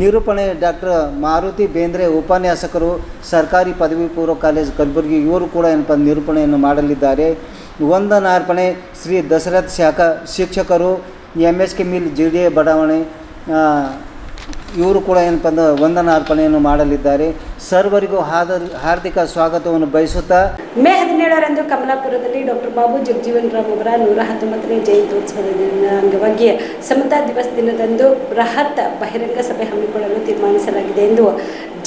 S5: ನಿರೂಪಣೆ ಡಾಕ್ಟರ್ ಮಾರುತಿ ಬೇಂದ್ರೆ ಉಪನ್ಯಾಸಕರು ಸರ್ಕಾರಿ ಪದವಿ ಪೂರ್ವ ಕಾಲೇಜು ಕಲಬುರಗಿ ಇವರು ಕೂಡ ಏನಪ್ಪ ನಿರೂಪಣೆಯನ್ನು ಮಾಡಲಿದ್ದಾರೆ. ವಂದನಾರ್ಪಣೆ ಶ್ರೀ ದಶರಥ್ ಶಾಖಾ ಶಿಕ್ಷಕರು MSK ಮಿಲ್ GDA ಬಡಾವಣೆ ಇವರು ಕೂಡ ಏನಪ್ಪ ಅಂದ್ರೆ ವಂದನಾರ್ಪಣೆಯನ್ನು ಮಾಡಲಿದ್ದಾರೆ. ಸರ್ವರಿಗೂ ಹಾರ್ದಿಕ ಸ್ವಾಗತವನ್ನು ಬಯಸುತ್ತಾ
S1: ಮೇ 17ರಂದು ಕಮಲಾಪುರದಲ್ಲಿ ಡಾಕ್ಟರ್ ಬಾಬು ಜಗಜೀವನ್ ರಾಮ್ ಅವರ 119ನೇ ಜಯಂತ್ಯೋತ್ಸವದ ಅಂಗವಾಗಿ ಸಮತಾ ದಿವಸ್ ದಿನದಂದು ಬೃಹತ್ ಬಹಿರಂಗ ಸಭೆ ಹಮ್ಮಿಕೊಳ್ಳಲು ತೀರ್ಮಾನಿಸಲಾಗಿದೆ ಎಂದು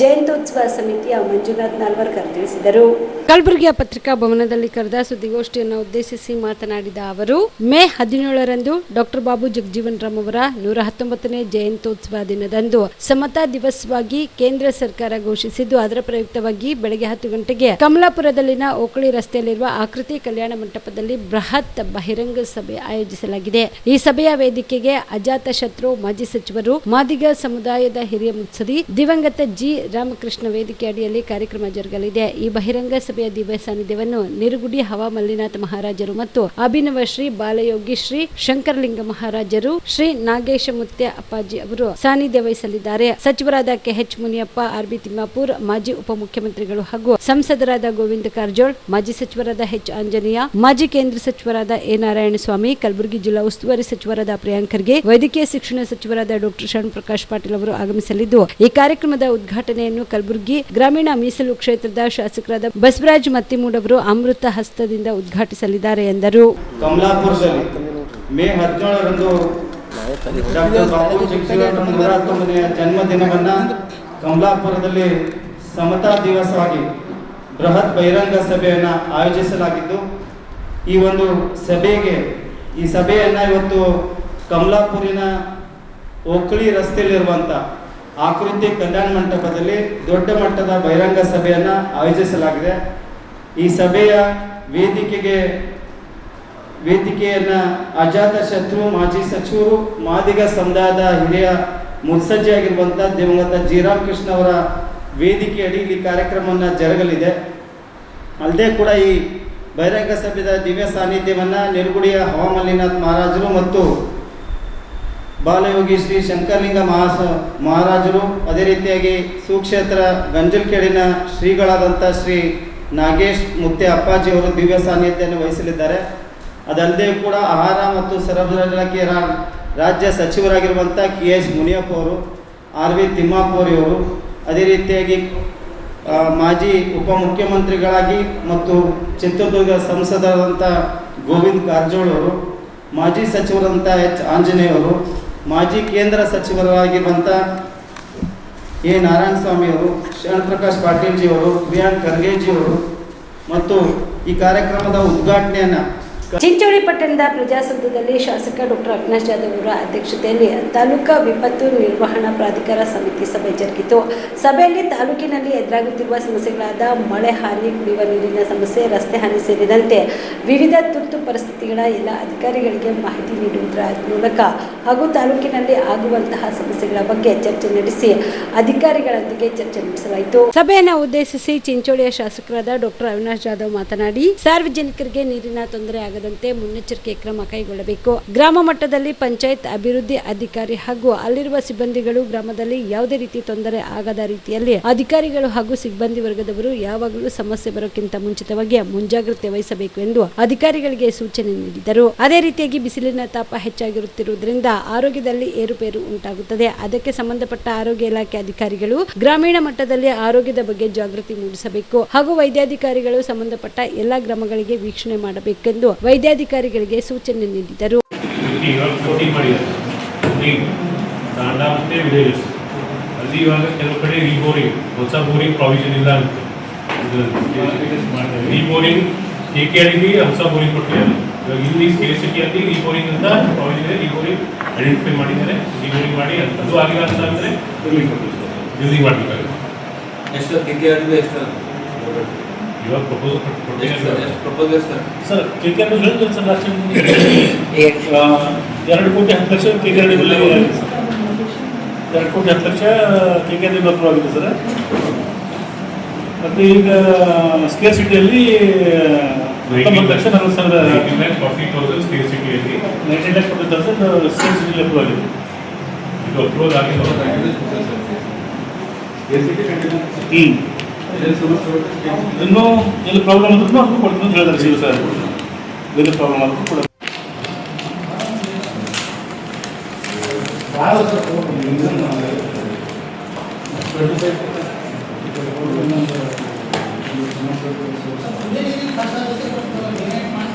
S1: ಜಯಂತ್ಯೋತ್ಸವ ಸಮಿತಿಯ ಮಂಜುನಾಥ್ ನಾಲ್ವರ್ಕರ್ ತಿಳಿಸಿದರು. ಕಲಬುರಗಿಯ ಪತ್ರಿಕಾ ಭವನದಲ್ಲಿ ಕರೆದ ಸುದ್ದಿಗೋಷ್ಠಿಯನ್ನು ಉದ್ದೇಶಿಸಿ ಮಾತನಾಡಿದ ಅವರು, ಮೇ 17ರಂದು ಡಾಕ್ಟರ್ ಬಾಬು ಜಗಜೀವನ್ ರಾಮ್ ಅವರ 119ನೇ ಜಯಂತ್ಯೋತ್ಸವ ದಿನದಂದು ಸಮತಾ ದಿವಸವಾಗಿ ಕೇಂದ್ರ ಸರ್ಕಾರ ಘೋಷಿಸಿದ್ದು, ಅದರ ಪ್ರಯುಕ್ತವಾಗಿ ಬೆಳಗ್ಗೆ 10 ಗಂಟೆಗೆ ಕಮಲಾಪುರದಲ್ಲಿನ ಓಕಳಿ ರಸ್ತೆಯಲ್ಲಿರುವ ಆಕೃತಿ ಕಲ್ಯಾಣ ಮಂಟಪದಲ್ಲಿ ಬೃಹತ್ ಬಹಿರಂಗ ಸಭೆ ಆಯೋಜಿಸಲಾಗಿದೆ. ಈ ಸಭೆಯ ವೇದಿಕೆಗೆ ಅಜಾತ ಶತ್ರು ಮಾಜಿ ಸಚಿವರು, ಮಾದಿಗ ಸಮುದಾಯದ ಹಿರಿಯ ಮುತ್ಸದಿ ದಿವಂಗತ ಜಿ ರಾಮಕೃಷ್ಣ ವೇದಿಕೆ ಅಡಿಯಲ್ಲಿ ಕಾರ್ಯಕ್ರಮ ಜರುಗಲಿದೆ. ಈ ಬಹಿರಂಗ ಸಭೆಯ ದಿವ್ಯ ಸಾನ್ನಿಧ್ಯವನ್ನು ನಿರುಗುಡಿ ಹವಾ ಮಲ್ಲಿನಾಥ ಮಹಾರಾಜರು ಮತ್ತು ಅಭಿನವ ಶ್ರೀ ಬಾಲಯೋಗಿ ಶ್ರೀ ಶಂಕರಲಿಂಗ ಮಹಾರಾಜರು, ಶ್ರೀ ನಾಗೇಶ ಮುತ್ಯ ಅಪ್ಪಾಜಿ ಅವರು ಸಾನ್ನಿಧ್ಯ ವಹಿಸಲಿದ್ದಾರೆ. ಸಚಿವರಾದ KH ಮುನಿಯಪ್ಪ, RB ತಿಮ್ಮಾಪುರ್, ಮಾಜಿ ಉಪಮುಖ್ಯಮಂತ್ರಿಗಳು ಹಾಗೂ ಸಂಸದರಾದ ಗೋವಿಂದ ಕಾರಜೋಳ್, ಮಾಜಿ ಸಚಿವರಾದ H ಆಂಜನೇಯ, ಮಾಜಿ ಕೇಂದ್ರ ಸಚಿವರಾದ A ನಾರಾಯಣಸ್ವಾಮಿ, ಕಲಬುರಗಿ ಜಿಲ್ಲಾ ಉಸ್ತುವಾರಿ ಸಚಿವರಾದ ಪ್ರಿಯಾಂಕ್ ಖರ್ಗೆ, ವೈದ್ಯಕೀಯ ಶಿಕ್ಷಣ ಸಚಿವರಾದ ಡಾಕ್ಟರ್ ಶರಣ್ ಪ್ರಕಾಶ್ ಪಾಟೀಲ್ ಅವರು ಆಗಮಿಸಲಿದ್ದು, ಈ ಕಾರ್ಯಕ್ರಮದ ಉದ್ಘಾಟನೆಯನ್ನು ಕಲಬುರಗಿ ಗ್ರಾಮೀಣ ಮೀಸಲು ಕ್ಷೇತ್ರದ ಶಾಸಕರಾದ ಬಸವರಾಜ್ ಮತ್ತಿಮೂಡ್ ಅವರು ಅಮೃತ ಹಸ್ತದಿಂದ ಉದ್ಘಾಟಿಸಲಿದ್ದಾರೆ ಎಂದರು.
S6: ಕಮಲಾಪುರದಲ್ಲಿ ಮೇ 17ರಂದು ಡಾಕ್ಟರ್ ಬಾಬು ಜಗಜೀವನ್ ರಾಮ್ 119ನೇ ಜನ್ಮದಿನವನ್ನು ಕಮಲಾಪುರದಲ್ಲಿ ಸಮತಾ ದಿವಸವಾಗಿ ಬೃಹತ್ ಬಹಿರಂಗ ಸಭೆಯನ್ನು ಆಯೋಜಿಸಲಾಗಿದ್ದು, ಈ ಒಂದು ಸಭೆಯನ್ನು ಇವತ್ತು ಕಮಲಾಪುರಿನ ಓಕಳಿ ರಸ್ತೆಯಲ್ಲಿರುವಂಥ ಆಕೃತಿ ಕಲ್ಯಾಣ ಮಂಟಪದಲ್ಲಿ ದೊಡ್ಡ ಮಟ್ಟದ ಬಹಿರಂಗ ಸಭೆಯನ್ನು ಆಯೋಜಿಸಲಾಗಿದೆ. ಈ ಸಭೆಯ ವೇದಿಕೆಯನ್ನು ಅಜಾತ ಶತ್ರು ಮಾಜಿ ಸಚಿವರು ಮಾದಿಗ ಸಮುದಾಯದ ಹಿರಿಯ ಮುತ್ಸಜ್ಜಿಯಾಗಿರುವಂಥ ದಿವಂಗತ ಜಿ.ರಾಮ್ ಕೃಷ್ಣ ಅವರ ವೇದಿಕೆಯಡಿ ಈ ಕಾರ್ಯಕ್ರಮವನ್ನು ಜರುಗಲಿದೆ. ಅಲ್ಲದೆ ಕೂಡ ಈ ಬಹಿರಂಗ ಸಭೆಯ ದಿವ್ಯ ಸಾನ್ನಿಧ್ಯವನ್ನು ನಿರ್ಗುಡಿಯ ಹವಾಮಲ್ಲಿನಾಥ್ ಮಹಾರಾಜರು ಮತ್ತು ಬಾಲಯೋಗಿ ಶ್ರೀ ಶಂಕರಲಿಂಗ ಮಹಾರಾಜರು, ಅದೇ ರೀತಿಯಾಗಿ ಸುಕ್ಷೇತ್ರ ಗಂಜಲ್ಕೇಡಿನ ಶ್ರೀಗಳಾದಂಥ ಶ್ರೀ ನಾಗೇಶ್ ಮುತ್ತೆ ಅಪ್ಪಾಜಿಯವರು ದಿವ್ಯ ಸಾನ್ನಿಧ್ಯವನ್ನು ವಹಿಸಲಿದ್ದಾರೆ. ಅದಲ್ಲದೆ ಕೂಡ ಆಹಾರ ಮತ್ತು ಸರಬರಾಜು ಇಲಾಖೆಯ ರಾಜ್ಯ ಸಚಿವರಾಗಿರುವಂಥ ಕೆ.ಎಸ್. ಮುನಿಯಪ್ಪ ಅವರು, ಆರ್.ವಿ. ತಿಮ್ಮಾಪುರಿಯವರು, ಅದೇ ರೀತಿಯಾಗಿ ಮಾಜಿ ಉಪಮುಖ್ಯಮಂತ್ರಿಗಳಾಗಿ ಮತ್ತು ಚಿತ್ರದುರ್ಗ ಸಂಸದರಾದಂಥ ಗೋವಿಂದ ಕಾರಜೋಳ ಅವರು, ಮಾಜಿ ಸಚಿವರಂಥ ಎಚ್. ಆಂಜನೇಯವರು, ಮಾಜಿ ಕೇಂದ್ರ ಸಚಿವರಾಗಿರುವಂಥ ಎ. ನಾರಾಯಣಸ್ವಾಮಿಯವರು, ಶರಣಪ್ರಕಾಶ್ ಪಾಟೀಲ್ಜಿಯವರು, ಪ್ರಿಯಾಂಕ್ ಖರ್ಗೆಜಿಯವರು ಮತ್ತು ಈ ಕಾರ್ಯಕ್ರಮದ ಉದ್ಘಾಟನೆಯನ್ನು
S1: ಚಿಂಚೋಳಿ ಪಟ್ಟಣದ ಪ್ರಜಾಸೌಧದಲ್ಲಿ ಶಾಸಕ ಡಾಕ್ಟರ್ ಅವಿನಾಶ್ ಜಾಧವ್ ಅವರ ಅಧ್ಯಕ್ಷತೆಯಲ್ಲಿ ತಾಲೂಕಾ ವಿಪತ್ತು ನಿರ್ವಹಣಾ ಪ್ರಾಧಿಕಾರ ಸಮಿತಿ ಸಭೆ ಜರುಗಿತು. ಸಭೆಯಲ್ಲಿ ತಾಲೂಕಿನಲ್ಲಿ ಎದುರಾಗುತ್ತಿರುವ ಸಮಸ್ಯೆಗಳಾದ ಮಳೆ ಹಾನಿ, ಕುಡಿಯುವ ನೀರಿನ ಸಮಸ್ಯೆ, ರಸ್ತೆ ಹಾನಿ ಸೇರಿದಂತೆ ವಿವಿಧ ತುರ್ತು ಪರಿಸ್ಥಿತಿಗಳ ಎಲ್ಲ ಅಧಿಕಾರಿಗಳಿಗೆ ಮಾಹಿತಿ ನೀಡುವುದರ ಮೂಲಕ ಹಾಗೂ ತಾಲೂಕಿನಲ್ಲಿ ಆಗುವಂತಹ ಸಮಸ್ಯೆಗಳ ಬಗ್ಗೆ ಚರ್ಚೆ ನಡೆಸಿ ಅಧಿಕಾರಿಗಳೊಂದಿಗೆ ಚರ್ಚೆ ನಡೆಸಲಾಯಿತು. ಸಭೆಯನ್ನು ಉದ್ದೇಶಿಸಿ ಚಿಂಚೋಳಿಯ ಶಾಸಕರಾದ ಡಾಕ್ಟರ್ ಅವಿನಾಶ್ ಜಾಧವ್ ಮಾತನಾಡಿ, ಸಾರ್ವಜನಿಕರಿಗೆ ನೀರಿನ ತೊಂದರೆ ಆಗದಂತೆ ಮುನ್ನೆಚ್ಚರಿಕೆ ಕ್ರಮ ಕೈಗೊಳ್ಳಬೇಕು. ಗ್ರಾಮ ಮಟ್ಟದಲ್ಲಿ ಪಂಚಾಯತ್ ಅಭಿವೃದ್ಧಿ ಅಧಿಕಾರಿ ಹಾಗೂ ಅಲ್ಲಿರುವ ಸಿಬ್ಬಂದಿಗಳು ಗ್ರಾಮದಲ್ಲಿ ಯಾವುದೇ ರೀತಿ ತೊಂದರೆ ಆಗದ ರೀತಿಯಲ್ಲಿ ಅಧಿಕಾರಿಗಳು ಹಾಗೂ ಸಿಬ್ಬಂದಿ ವರ್ಗದವರು ಯಾವಾಗಲೂ ಸಮಸ್ಯೆ ಬರೋಕ್ಕಿಂತ ಮುಂಚಿತವಾಗಿ ಮುಂಜಾಗ್ರತೆ ವಹಿಸಬೇಕು ಎಂದು ಅಧಿಕಾರಿಗಳಿಗೆ ಸೂಚನೆ ನೀಡಿದರು. ಅದೇ ರೀತಿಯಾಗಿ ಬಿಸಿಲಿನ ತಾಪ ಹೆಚ್ಚಾಗಿರುತ್ತಿರುವುದರಿಂದ ಆರೋಗ್ಯದಲ್ಲಿ ಏರುಪೇರು ಉಂಟಾಗುತ್ತದೆ. ಅದಕ್ಕೆ ಸಂಬಂಧಪಟ್ಟ ಆರೋಗ್ಯ ಇಲಾಖೆ ಅಧಿಕಾರಿಗಳು ಗ್ರಾಮೀಣ ಮಟ್ಟದಲ್ಲಿ ಆರೋಗ್ಯದ ಬಗ್ಗೆ ಜಾಗೃತಿ ಮೂಡಿಸಬೇಕು ಹಾಗೂ ವೈದ್ಯಾಧಿಕಾರಿಗಳು ಸಂಬಂಧಪಟ್ಟ ಎಲ್ಲಾ ಗ್ರಾಮಗಳಿಗೆ ವೀಕ್ಷಣೆ ಮಾಡಬೇಕೆಂದು ವೈದ್ಯಾಧಿಕಾರಿಗಳಿಗೆ ಸೂಚನೆ ನೀಡಿದರು.
S7: ಅಲ್ಲಿ ಇವಾಗ ಕೆಲವು ಕಡೆ ರೀಬೋರಿಂಗ್, ಹೊಸ ಬೋರಿಂಗ್ ಪ್ರಾವಿಷನ್ ಇಲ್ಲ ಅಂತ ರೀಬೋರಿಂಗ್ KKRಗೆ ಹೊಸ ಬೋರಿಂಗ್ ಕೊಟ್ಟಿದ್ದಾರೆ. ಇವಾಗ ಇಲ್ಲಿ KCTಯಲ್ಲಿ ರೀಬೋರಿಂಗ್ ಅಂತ ಪ್ರಾವಿಷನ್ ಇದೆ. ರೀಬೋರಿಂಗ್ ಐಡೆಂಟಿಫೈ ಮಾಡಿದ್ದಾರೆ. ರೀಬೋರಿಂಗ್ ಮಾಡಿ ಅದು ಆಗಿಲ್ಲ ಅಂತ ಅಂದರೆ ಜಲ್ದಿ ಮಾಡಬೇಕಾಗುತ್ತೆ.
S8: ಎಷ್ಟು KKRಗೆ ಎಷ್ಟು
S7: ಇವಾಗ ಪ್ರಪೋಸಲ್
S8: ಸರ್
S7: KKR ಹೇಳಿದ್ರು ಸರ್ ಲಾಸ್ಟ್ ಟೈಮ್ 2 ಕೋಟಿ 10 ಲಕ್ಷ KKR 2 ಕೋಟಿ 10 ಲಕ್ಷ KKR ಅಪ್ರೂವ್ ಆಗಿದೆ ಸರ್. ಮತ್ತು ಈಗ ಸ್ಕೇರ್ ಸಿಟಿಯಲ್ಲಿ 19,40,000
S9: 40,000 ಸ್ಕೇರ್ ಸಿಟಿಯಲ್ಲಿ
S7: 19,40,000 ಸ್ಕೇರ್ ಸಿಟಿಯಲ್ಲಿ ಅಪ್ರೂವ್ ಆಗಿದೆ.
S9: ಇದು ಅಪ್ರೂವ್ ಆಗಿದೆ.
S7: ಇನ್ನೂ ಎಲ್ಲಿ ಪ್ರಾಬ್ಲಮ್ ಆದ್ರೂ ಅದಕ್ಕೂ ಕೊಡ್ತೀನಿ ಅಂತ ಹೇಳಿದ್ದಾರೆ ಶಿವ ಸರ್. ಬೇರೆ ಪ್ರಾಬ್ಲಮ್ ಆದ್ರೂ ಕೂಡ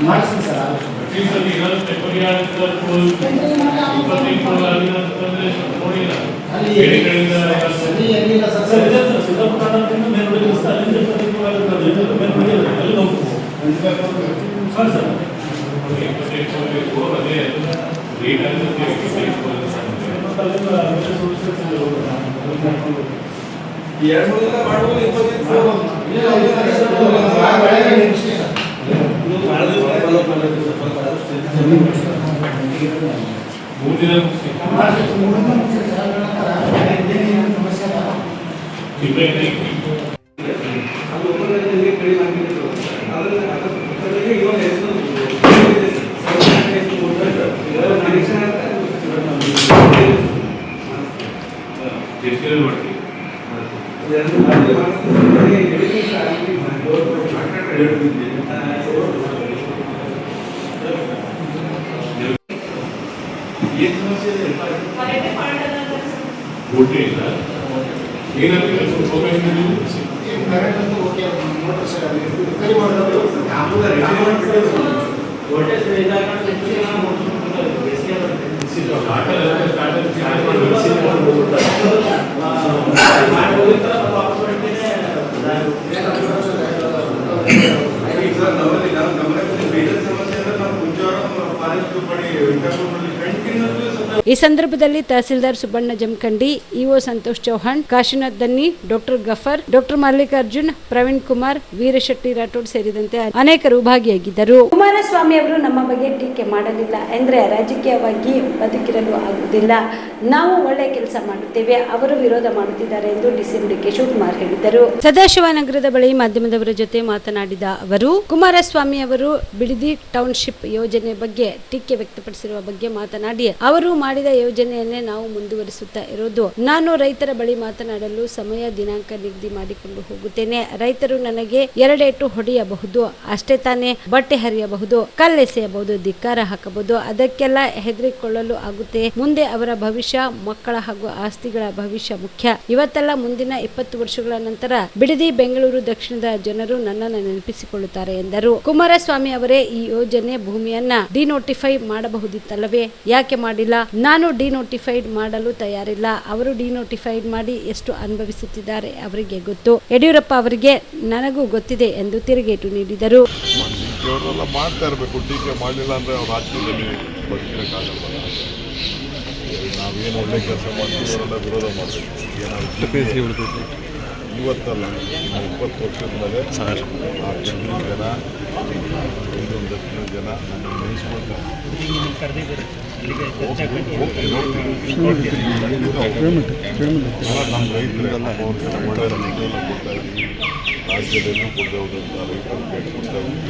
S5: ಮಾಡಿಸ್ತೀನಿ ಸರ್.
S1: ಈ ಸಂದರ್ಭದಲ್ಲಿ tehsildar Subbanna Jamakhandi, EO Santosh Chauhan, Kashinath Danni, doctor Gafar, doctor Mallikarjun, Praveen Kumar, Veerashetty Rathod ಸೇರಿದಂತೆ ಅನೇಕರು ಭಾಗಿಯಾಗಿದ್ದರು. ಕುಮಾರಸ್ವಾಮಿ ಅವರು ನಮ್ಮ ಬಗ್ಗೆ ಟೀಕೆ ಮಾಡಲಿಲ್ಲ ಎಂದರೆ ರಾಜಕೀಯವಾಗಿ ಬದುಕಿರಲು ಆಗುವುದಿಲ್ಲ. ನಾವು ಒಳ್ಳೆ ಕೆಲಸ ಮಾಡುತ್ತೇವೆ, ಅವರು ವಿರೋಧ ಮಾಡುತ್ತಿದ್ದಾರೆ ಎಂದು ಡಿಸಿಎಂ ಡಿಕೆ ಶಿವಕುಮಾರ್ ಹೇಳಿದರು. ಸದಾಶಿವನಗರದ ಬಳಿ ಮಾಧ್ಯಮದವರ ಜೊತೆ ಮಾತನಾಡಿದ ಅವರು, ಕುಮಾರಸ್ವಾಮಿ ಅವರು ಬಿಡದಿ ಟೌನ್ಶಿಪ್ ಯೋಜನೆ ಬಗ್ಗೆ ಟೀಕೆ ವ್ಯಕ್ತಪಡಿಸಿರುವ ಬಗ್ಗೆ ಮಾತನಾಡಿ, ಅವರು ಮಾಡಿದ ಯೋಜನೆಯನ್ನೇ ನಾವು ಮುಂದುವರಿಸುತ್ತಾ ಇರೋದು. ನಾನು ರೈತರ ಬಳಿ ಮಾತನಾಡಲು ಸಮಯ ದಿನಾಂಕ ನಿಗದಿ ಮಾಡಿಕೊಂಡು ಹೋಗುತ್ತೇನೆ. ರೈತರು ನನಗೆ ಎರಡೇಟು ಹೊಡೆಯಬಹುದು, ಅಷ್ಟೇ ತಾನೇ, ಬಟ್ಟೆ ಹರಿಯಬಹುದು, ಕಲ್ಲೆಸೆಯಬಹುದು, ಧಿಕ್ಕಾರ ಹಾಕಬಹುದು. ಅದಕ್ಕೆಲ್ಲ ಹೆದರಿಕೊಳ್ಳಲು ಆಗುತ್ತೆ. ಮುಂದೆ ಅವರ ಭವಿಷ್ಯ, ಮಕ್ಕಳ ಹಾಗೂ ಆಸ್ತಿಗಳ ಭವಿಷ್ಯ ಮುಖ್ಯ. ಇವತ್ತೆಲ್ಲ ಮುಂದಿನ 20 ವರ್ಷಗಳ ನಂತರ ಬಿಡದಿ ಬೆಂಗಳೂರು ದಕ್ಷಿಣದ ಜನರು ನನ್ನನ್ನು ನೆನಪಿಸಿಕೊಳ್ಳುತ್ತಾರೆ ಎಂದರು. ಕುಮಾರಸ್ವಾಮಿ ಅವರೇ, ಈ ಯೋಜನೆ ಭೂಮಿಯನ್ನ ಡಿನೋಟಿಫೈ ಮಾಡಬಹುದಿತ್ತಲ್ಲವೇ? ಯಾಕೆ ಮಾಡಿಲ್ಲ? ನಾನು ಡಿನೋಟಿಫೈಡ್ ಮಾಡಲು ತಯಾರಿಲ್ಲ. ಅವರು ಡಿನೋಟಿಫೈಡ್ ಮಾಡಿ ಎಷ್ಟು ಅನುಭವಿಸುತ್ತಿದ್ದಾರೆ ಅವರಿಗೆ ಗೊತ್ತು. ಯಡಿಯೂರಪ್ಪ ಅವರಿಗೆ ನನಗೂ ಗೊತ್ತಿದೆ ಎಂದು ತಿರುಗೇಟು ನೀಡಿದರು.
S10: ಮಾಡ್ತಾ ಇರಬೇಕು, ಟೀಕೆ ಮಾಡಲಿಲ್ಲ ಅಂದರೆ ಅವ್ರ ರಾಜ್ಯದಲ್ಲಿ ಬದುಕಿರೋಕ್ಕಾಗಲ್ಲ. ನಾವೇನು ಒಳ್ಳೆ ಕೆಲಸ ಮಾಡ್ತೀವಿ ಅವರೆಲ್ಲ ವಿರೋಧ ಮಾಡಬೇಕು. ಏನಾದ್ರು ಇವತ್ತಲ್ಲ, 20 ವರ್ಷದ ಮೇಲೆ ಆ ಬೆಂಗಳೂರು ಜನ, ಬೆಂಗಳೂರು ದಕ್ಷಿಣ ಜನ ನಮ್ಮನ್ನು ನೆನೆಸ್ಕೊಳ್ತಾರೆ. ನಮ್ಮ ರೈತರೆಲ್ಲ ಅವ್ರಿಗೆ ಒಳ್ಳೆ ರೈತರೆಲ್ಲ ಕೊಡ್ತಾ ಇದ್ದೀವಿ. ರಾಜ್ಯದಲ್ಲೂ ಕೊಡದೆ ಹೋದಂಥ ರೈತರಿಗೆ ಕೊಡ್ತಾ ಇದ್ದೀವಿ.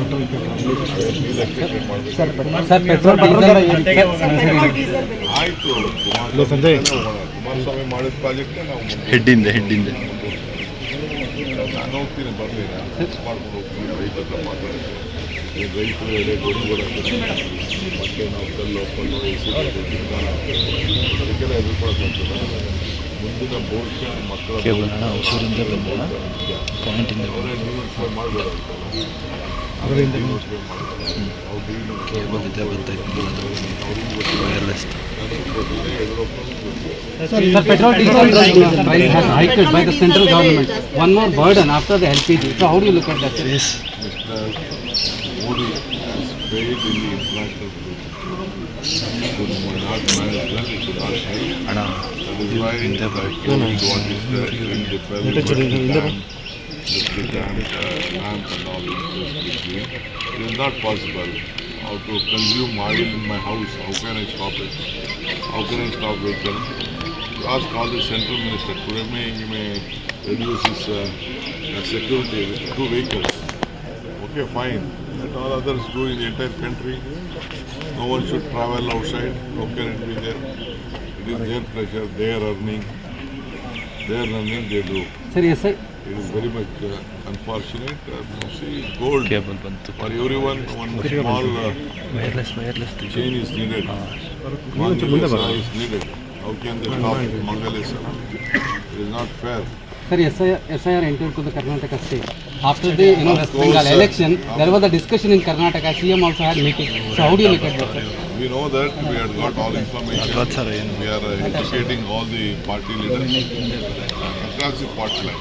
S10: ಆಯಿತು, ಕುಮಾರಸ್ವಾಮಿ ಮಾಡಿದ ಪ್ರಾಜೆಕ್ಟ್ನೇ ನಾವು ಹೆಡ್ಡಿಂದ ನಾನು ಹೋಗ್ತೀನಿ, ಬರಲಿ, ನಾನು ಮಾಡ್ಕೊಂಡು ಹೋಗ್ತೀನಿ. ರೈತರ ಹತ್ರ ಮಾತಾಡ್ತೀನಿ. ರೈತರು ಎಲೆ ಗೊಡಿ ಬರೋಕ್ಕೆ ಮತ್ತೆ ನಾವು ಕಲ್ಲು ಪಲ್ಲು ಅದಕ್ಕೆಲ್ಲ ಎದುರ್ಕೊಳಕ್ಕಾಗ್ತದೆ. ಮುಂದಿನ ಭವಿಷ್ಯ ಮಕ್ಕಳ ಅವರೇ ಡಿನೋಟಿಫೈ ಮಾಡಬೇಕಾಗ್ತಲ್ಲ. ಅವರಿಂದ ಡಿನೋಟಿಫೈ ಮಾಡ್ತಾರೆ.
S11: Petrol diesel price has hiked by the central government. One more burden after the LPG. So how do you look at that?
S10: Yes. Mr. Modi has failed in the international relations. He could not manage well, he could not help. That is why he what is the and all this. It is not possible. How to consume oil in my house? How can I stop it? How can I stop vehicle? You ask all the central minister. Today he may reduce his security with 2 vehicles. Okay, fine. Let all others do in the entire country. No one should travel outside. How can it be there? It is their pleasure. They are earning. They are earning. They do.
S11: Sir, yes, sir.
S10: It is very much unfortunate. See, gold for everyone. One small chain is needed. Mangalesa is needed. How can they stop Mangalesa? It is not fair.
S11: Sir, SIR entered to the Karnataka state. After the West Bengal election, there was a discussion in Karnataka. CM also had meeting. So how do you look at that?
S10: We know that we had got all information. We are educating all the party leaders across the party line.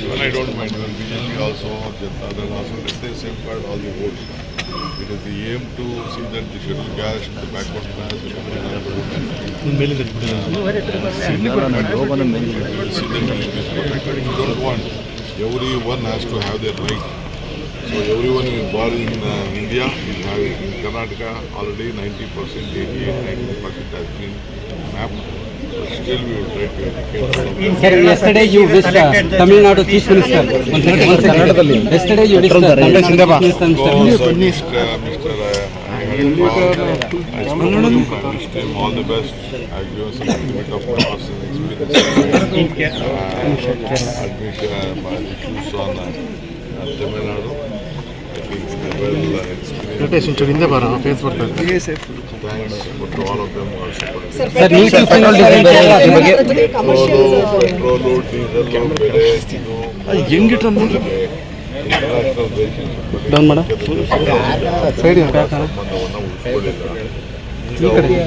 S10: Even I don't mind. When BJP also, Janata also, let they safeguard all the votes. It is the aim to see that the scheduled caste, the backward class, the don't want. Everyone has to have their right. So everyone who is born in India is having. In Karnataka already 90%, 88-90% has been mapped. But still we will try to educate.
S11: Sir, yesterday you wished Tamil Nadu Chief Minister. Yesterday you wished Tamil Nadu Chief Minister.
S10: I wished him all the best. I have given some bit of my personal experience. Issues on Tamil Nadu. I think well experienced. Thanks to all of them who are supporting.
S11: Sir, new chief
S10: petrol, diesel, ಬೆಲೆ ಇದು international ಸಂಬಂಧವನ್ನು ಉಳಿಸ್ಕೊಳ್ಳಿಲ್ಲ.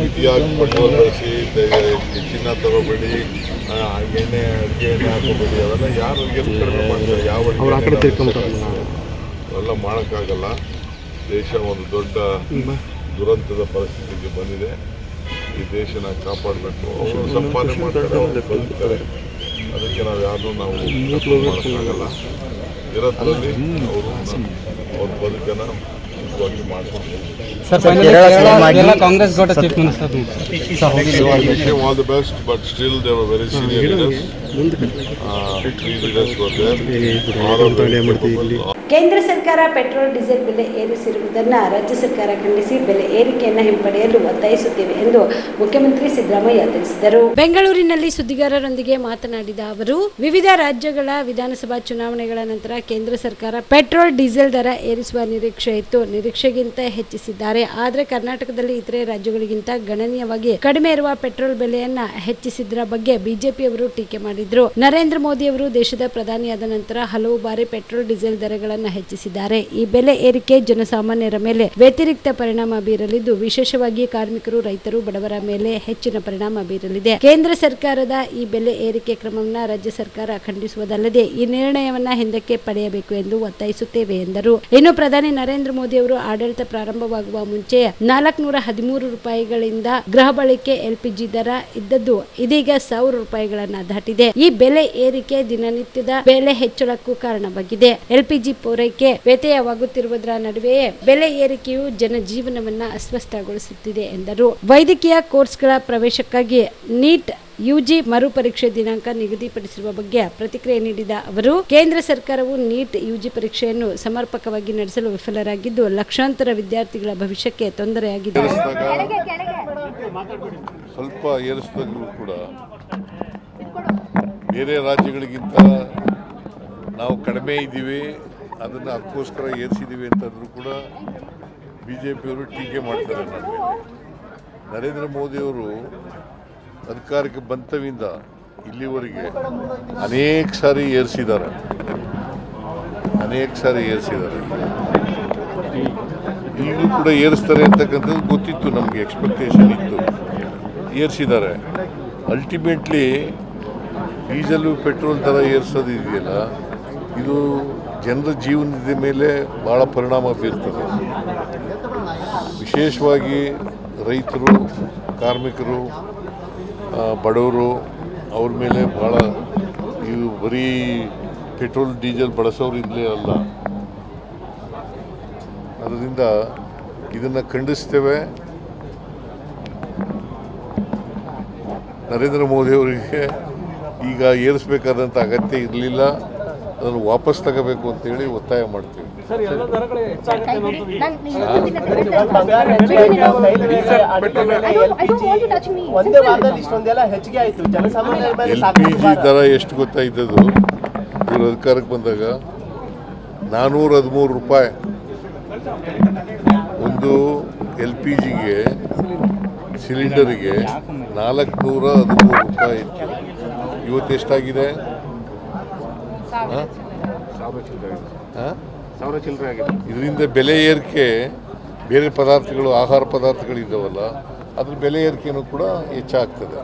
S10: ಇತಿಹಾಸ petrol ಬಳಸಿ ಚಿನ್ನ ತಗೋಬೇಡಿ, ಎಣ್ಣೆ ಅಡುಗೆ ಎಣ್ಣೆ ಹಾಕೋಬೇಡಿ, ಅವೆಲ್ಲ ಯಾರು ಎಲ್ಲಿ ಕಡಿಮೆ ಮಾಡ್ತಾರೆ? ಯಾವ ಅವೆಲ್ಲ ಮಾಡೋಕ್ಕಾಗಲ್ಲ. ದೇಶ ಒಂದು ದೊಡ್ಡ ದುರಂತದ ಪರಿಸ್ಥಿತಿಗೆ ಬಂದಿದೆ. ಈ ದೇಶನ ಕಾಪಾಡಬೇಕು. ಅವರು ಸಂಪಾದನೆ ಮಾಡ್ತಾರೆ, ಅವರು ಬದುಕ್ತಾರೆ. ಅದಕ್ಕೆ ನಾವು ಯಾರನ್ನೂ ನಾವು ಮಾಡೋಕ್ಕಾಗಲ್ಲ. ಇರೋದ್ರಲ್ಲಿ ಅವರು ಅವ್ರ ಬದುಕನ್ನು ಮುಖ್ಯವಾಗಿ ಮಾಡ್ಕೊಂಡು
S11: Congress got a chief minister.
S10: all the best, but still they were very senior leaders. Three leaders were there. All of them capable.
S1: ಕೇಂದ್ರ ಸರ್ಕಾರ ಪೆಟ್ರೋಲ್ ಡೀಸೆಲ್ ಬೆಲೆ ಏರಿಸಿರುವುದನ್ನು ರಾಜ್ಯ ಸರ್ಕಾರ ಖಂಡಿಸಿ ಬೆಲೆ ಏರಿಕೆಯನ್ನು ಹಿಂಪಡೆಯಲು ಒತ್ತಾಯಿಸುತ್ತೇವೆ ಎಂದು ಮುಖ್ಯಮಂತ್ರಿ ಸಿದ್ದರಾಮಯ್ಯ ತಿಳಿಸಿದರು. ಬೆಂಗಳೂರಿನಲ್ಲಿ ಸುದ್ದಿಗಾರರೊಂದಿಗೆ ಮಾತನಾಡಿದ ಅವರು, ವಿವಿಧ ರಾಜ್ಯಗಳ ವಿಧಾನಸಭಾ ಚುನಾವಣೆಗಳ ನಂತರ ಕೇಂದ್ರ ಸರ್ಕಾರ ಪೆಟ್ರೋಲ್ ಡೀಸೆಲ್ ದರ ಏರಿಸುವ ನಿರೀಕ್ಷೆ ಇತ್ತು. ನಿರೀಕ್ಷೆಗಿಂತ ಹೆಚ್ಚಿಸಿದ್ದಾರೆ. ಆದರೆ ಕರ್ನಾಟಕದಲ್ಲಿ ಇತರೆ ರಾಜ್ಯಗಳಿಗಿಂತ ಗಣನೀಯವಾಗಿ ಕಡಿಮೆ ಇರುವ ಪೆಟ್ರೋಲ್ ಬೆಲೆಯನ್ನ ಹೆಚ್ಚಿಸಿದ್ರ ಬಗ್ಗೆ ಬಿಜೆಪಿಯವರು ಟೀಕೆ ಮಾಡಿದ್ರು. ನರೇಂದ್ರ ಮೋದಿ ಅವರು ದೇಶದ ಪ್ರಧಾನಿಯಾದ ನಂತರ ಹಲವು ಬಾರಿ ಪೆಟ್ರೋಲ್ ಡೀಸೆಲ್ ದರಗಳನ್ನು ಹೆಚ್ಚಿಸಿದ್ದಾರೆ. ಈ ಬೆಲೆ ಏರಿಕೆ ಜನಸಾಮಾನ್ಯರ ಮೇಲೆ ವ್ಯತಿರಿಕ್ತ ಪರಿಣಾಮ ಬೀರಲಿದ್ದು, ವಿಶೇಷವಾಗಿ ಕಾರ್ಮಿಕರು, ರೈತರು, ಬಡವರ ಮೇಲೆ ಹೆಚ್ಚಿನ ಪರಿಣಾಮ ಬೀರಲಿದೆ. ಕೇಂದ್ರ ಸರ್ಕಾರದ ಈ ಬೆಲೆ ಏರಿಕೆ ಕ್ರಮವನ್ನು ರಾಜ್ಯ ಸರ್ಕಾರ ಖಂಡಿಸುವುದಲ್ಲದೆ ಈ ನಿರ್ಣಯವನ್ನ ಹಿಂದಕ್ಕೆ ಪಡೆಯಬೇಕು ಎಂದು ಒತ್ತಾಯಿಸುತ್ತೇವೆ ಎಂದರು. ಇನ್ನು ಪ್ರಧಾನಿ ನರೇಂದ್ರ ಮೋದಿ ಅವರು ಆಡಳಿತ ಪ್ರಾರಂಭವಾಗುವ ಮುಂಚೆ 413 ರೂಪಾಯಿಗಳಿಂದ ಗೃಹ ಬಳಕೆ ಎಲ್ಪಿಜಿ ದರ ಇದ್ದದ್ದು ಇದೀಗ 1000 ರೂಪಾಯಿಗಳನ್ನ ದಾಟಿದೆ. ಈ ಬೆಲೆ ಏರಿಕೆ ದಿನನಿತ್ಯದ ಬೆಲೆ ಹೆಚ್ಚಳಕ್ಕೂ ಕಾರಣವಾಗಿದೆ. ಎಲ್ಪಿಜಿ ಪೂರೈಕೆ ವ್ಯತ್ಯಯವಾಗುತ್ತಿರುವುದರ ನಡುವೆಯೇ ಬೆಲೆ ಏರಿಕೆಯು ಜನಜೀವನವನ್ನ ಅಸ್ವಸ್ಥಗೊಳಿಸುತ್ತಿದೆ ಎಂದರು. ವೈದ್ಯಕೀಯ ಕೋರ್ಸ್ಗಳ ಪ್ರವೇಶಕ್ಕಾಗಿ ನೀಟ್ ಯುಜಿ ಮರುಪರೀಕ್ಷೆ ದಿನಾಂಕ ನಿಗದಿಪಡಿಸಿರುವ ಬಗ್ಗೆ ಪ್ರತಿಕ್ರಿಯೆ ನೀಡಿದ ಅವರು, ಕೇಂದ್ರ ಸರ್ಕಾರವು ನೀಟ್ ಯುಜಿ ಪರೀಕ್ಷೆಯನ್ನು ಸಮರ್ಪಕವಾಗಿ ನಡೆಸಲು ವಿಫಲರಾಗಿದ್ದು ಲಕ್ಷಾಂತರ ವಿದ್ಯಾರ್ಥಿಗಳ ಭವಿಷ್ಯಕ್ಕೆ ತೊಂದರೆಯಾಗಿದೆ.
S10: ಸ್ವಲ್ಪ ಏರಿಸಿದಾಗಲೂ ಕೂಡ ಬೇರೆ ರಾಜ್ಯಗಳಿಗಿಂತ ನಾವು ಕಡಿಮೆ ಇದ್ದೀವಿ, ಅದನ್ನು ಅದಕ್ಕೋಸ್ಕರ ಏರಿಸಿದ್ದೀವಿ ಅಂತಂದರೂ ಕೂಡ ಬಿ ಜೆ ಪಿಯವರು ಟೀಕೆ ಮಾಡ್ತಾರೆ ನನ್ನ ಮೇಲೆ. ನರೇಂದ್ರ ಮೋದಿಯವರು ಅಧಿಕಾರಕ್ಕೆ ಬಂತವಿಂದ ಇಲ್ಲಿವರೆಗೆ ಅನೇಕ ಸಾರಿ ಏರಿಸಿದ್ದಾರೆ. ಈಗಲೂ ಕೂಡ ಏರಿಸ್ತಾರೆ ಅಂತಕ್ಕಂಥದ್ದು ಗೊತ್ತಿತ್ತು, ನಮಗೆ ಎಕ್ಸ್ಪೆಕ್ಟೇಷನ್ ಇತ್ತು, ಏರಿಸಿದ್ದಾರೆ. ಅಲ್ಟಿಮೇಟ್ಲಿ ಡೀಸೆಲು ಪೆಟ್ರೋಲ್ ದರ ಏರಿಸೋದು ಇದೆಯಲ್ಲ, ಇದು ಜನರ ಜೀವನದ ಮೇಲೆ ಭಾಳ ಪರಿಣಾಮ ಬೀರ್ತದೆ. ವಿಶೇಷವಾಗಿ ರೈತರು, ಕಾರ್ಮಿಕರು, ಬಡವರು, ಅವ್ರ ಮೇಲೆ ಭಾಳ ಇದು ಬರೀ ಪೆಟ್ರೋಲ್ ಡೀಸೆಲ್ ಬಳಸೋರಿಂದಲೇ ಅಲ್ಲ. ಅದರಿಂದ ಇದನ್ನು ಖಂಡಿಸ್ತೇವೆ. ನರೇಂದ್ರ ಮೋದಿಯವರಿಗೆ ಈಗ ಏರಿಸಬೇಕಾದಂಥ ಅಗತ್ಯ ಇರಲಿಲ್ಲ, ಅದನ್ನು ವಾಪಸ್ ತಗೋಬೇಕು ಅಂತೇಳಿ ಒತ್ತಾಯ ಮಾಡ್ತೀವಿ. LPG ದರ ಎಷ್ಟು ಗೊತ್ತಾಯ್ತದು? ಇವರು ಅಧಿಕಾರಕ್ಕೆ ಬಂದಾಗ 413 ರೂಪಾಯಿ ಒಂದು LPGಗೆ, ಸಿಲಿಂಡರಿಗೆ 413 ರೂಪಾಯಿ ಇತ್ತು. ಇವತ್ತು ಎಷ್ಟಾಗಿದೆ? 1000 ಚಿಲ್ಲರೆ ಆಗಿದೆ. ಇದರಿಂದ ಬೆಲೆ ಏರಿಕೆ, ಬೇರೆ ಪದಾರ್ಥಗಳು, ಆಹಾರ ಪದಾರ್ಥಗಳಿದ್ದಾವಲ್ಲ, ಅದ್ರ ಬೆಲೆ ಏರಿಕೆನೂ ಕೂಡ ಹೆಚ್ಚಾಗ್ತದೆ.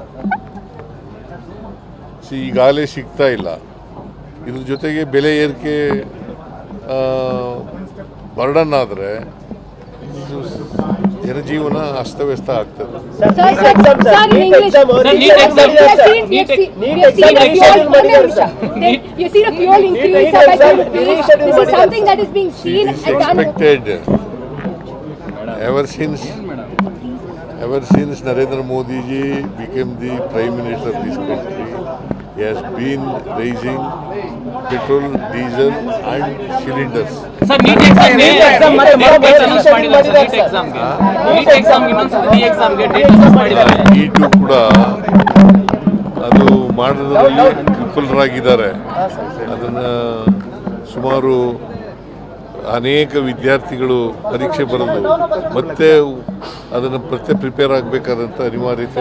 S10: ಈಗಾಗಲೇ ಸಿಗ್ತಾ ಇಲ್ಲ. ಇದ್ರ ಜೊತೆಗೆ ಬೆಲೆ ಏರಿಕೆ ಬರ್ಡನ್ ಆದರೆ ಜನಜೀವನ ಅಸ್ತವ್ಯಸ್ತ ಆಗ್ತದೆ. Ever since Narendra Modi ji became the Prime Minister of this country, he has been raising petrol, diesel and cylinders.
S11: Sir, NEET exam
S10: NEET ಕೂಡ ಅದು ಮಾಡೋದ್ರಲ್ಲಿ ವಿಫಲರಾಗಿದ್ದಾರೆ. ಅದನ್ನು ಸುಮಾರು ಅನೇಕ ವಿದ್ಯಾರ್ಥಿಗಳು ಪರೀಕ್ಷೆ ಬರೆದು ಮತ್ತೆ ಅದನ್ನು ಪ್ರಿಪೇರ್ ಆಗಬೇಕಾದಂಥ ಅನಿವಾರ್ಯತೆ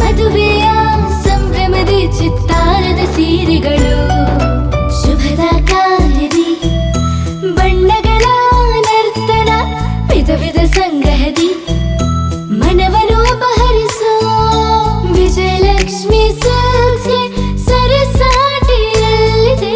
S12: ಮದುವೆಯ ಸಂಭ್ರಮದ ಚಿತ್ತಾರದ ಸೀರೆಗಳು ಶುಭದ ಕಾರ್ಯದಿ ಬಣ್ಣಗಳ ನರ್ತನ ವಿಧ ವಿಧ ಸಂಗ್ರಹದಿ ಮನವನ್ನು ಅಪಹರಿಸೋ ವಿಜಯಲಕ್ಷ್ಮಿ ಸಿಲ್ಕ್ಸ್ಗೆ ಸರಸಾಟಿಯಲ್ಲಿದೆ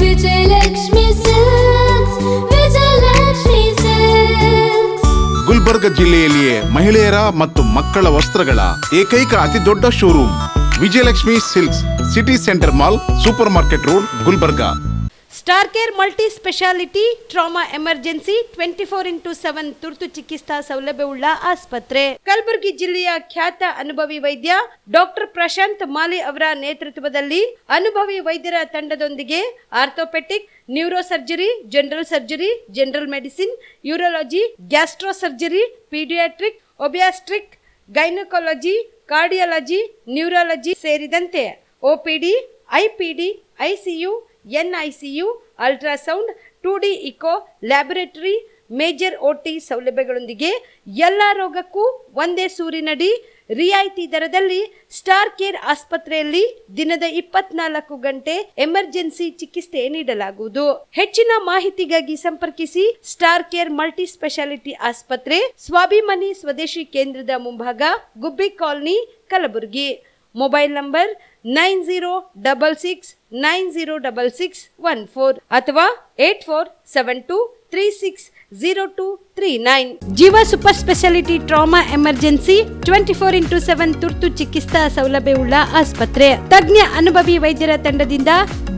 S12: ವಿಜಯಲಕ್ಷ್ಮಿ ಸಿಲ್ಕ್ಸ್ ವಿಜಯಲಕ್ಷ್ಮಿ ಸಿಲ್ಕ್ಸ್.
S10: ಗುಲ್ಬರ್ಗ ಜಿಲ್ಲೆಯಲ್ಲಿಯೇ ಮಹಿಳೆಯರ ಮತ್ತು ಮಕ್ಕಳ ವಸ್ತ್ರಗಳ ಏಕೈಕ ಅತಿ ದೊಡ್ಡ showroom Vijayalakshmi silks, city centre mall, super market road, Gulbarga.
S1: Star care multi speciality trauma emergency 24x7 ತುರ್ತು ಚಿಕಿತ್ಸಾ ಸೌಲಭ್ಯವುಳ್ಳ ಆಸ್ಪತ್ರೆ. ಕಲಬುರಗಿ ಜಿಲ್ಲೆಯ ಖ್ಯಾತ ಅನುಭವಿ ವೈದ್ಯ ಡಾಕ್ಟರ್ ಪ್ರಶಾಂತ್ ಮಾಲಿ ಅವರ ನೇತೃತ್ವದಲ್ಲಿ ಅನುಭವಿ ವೈದ್ಯರ ತಂಡದೊಂದಿಗೆ orthopaedic, neuro surgery, general surgery, general medicine, urology, gastro surgery, paediatric, obstetric, gynaecology, cardiology, neurology ಸೇರಿದಂತೆ OPD, IPD, ICU, NICU, ultrasound, 2D echo, laboratory, major OT ಸೌಲಭ್ಯಗಳೊಂದಿಗೆ ಎಲ್ಲ ರೋಗಕ್ಕೂ ಒಂದೇ ಸೂರಿನಡಿ ರಿಯಾಯಿತಿ ದರದಲ್ಲಿ ಸ್ಟಾರ್ ಕೇರ್ ಆಸ್ಪತ್ರೆಯಲ್ಲಿ ದಿನದ 24 ಗಂಟೆ ಎಮರ್ಜೆನ್ಸಿ ಚಿಕಿತ್ಸೆ ನೀಡಲಾಗುವುದು. ಹೆಚ್ಚಿನ ಮಾಹಿತಿಗಾಗಿ ಸಂಪರ್ಕಿಸಿ ಸ್ಟಾರ್ ಕೇರ್ ಮಲ್ಟಿ ಸ್ಪೆಷಾಲಿಟಿ ಆಸ್ಪತ್ರೆ, ಸ್ವಾಭಿಮಾನಿ ಸ್ವದೇಶಿ ಕೇಂದ್ರದ ಮುಂಭಾಗ, ಗುಬ್ಬಿ ಕಾಲನಿ, ಕಲಬುರಗಿ. ಮೊಬೈಲ್ ನಂಬರ್ 9066906614 ಅಥವಾ 8472360239. ಜೀವ super speciality trauma emergency 24x7 ತುರ್ತು ಚಿಕಿತ್ಸಾ ಸೌಲಭ್ಯವುಳ್ಳ ಆಸ್ಪತ್ರೆ. ತಜ್ಞ ಅನುಭವಿ ವೈದ್ಯರ ತಂಡದಿಂದ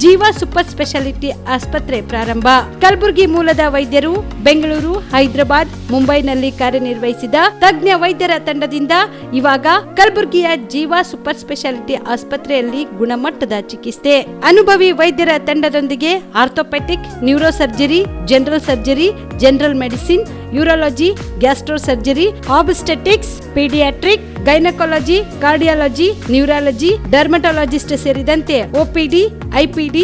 S1: ಜೀವ ಸೂಪರ್ ಸ್ಪೆಷಾಲಿಟಿ ಆಸ್ಪತ್ರೆ ಪ್ರಾರಂಭ. ಕಲಬುರಗಿ ಮೂಲದ ವೈದ್ಯರು ಬೆಂಗಳೂರು, ಹೈದರಾಬಾದ್, ಮುಂಬೈನಲ್ಲಿ ಕಾರ್ಯನಿರ್ವಹಿಸಿದ ತಜ್ಞ ವೈದ್ಯರ ತಂಡದಿಂದ ಇವಾಗ ಕಲಬುರಗಿಯ ಜೀವ ಸೂಪರ್ ಸ್ಪೆಷಾಲಿಟಿ ಆಸ್ಪತ್ರೆಯಲ್ಲಿ ಗುಣಮಟ್ಟದ ಚಿಕಿತ್ಸೆ. ಅನುಭವಿ ವೈದ್ಯರ ತಂಡದೊಂದಿಗೆ orthopaedic, neuro surgery, general surgery, general medicine, urology, gastro surgery, obstetrics, paediatric, gynaecology, cardiology, neurology, dermatologist ಸೇರಿದಂತೆ OPD, IPD,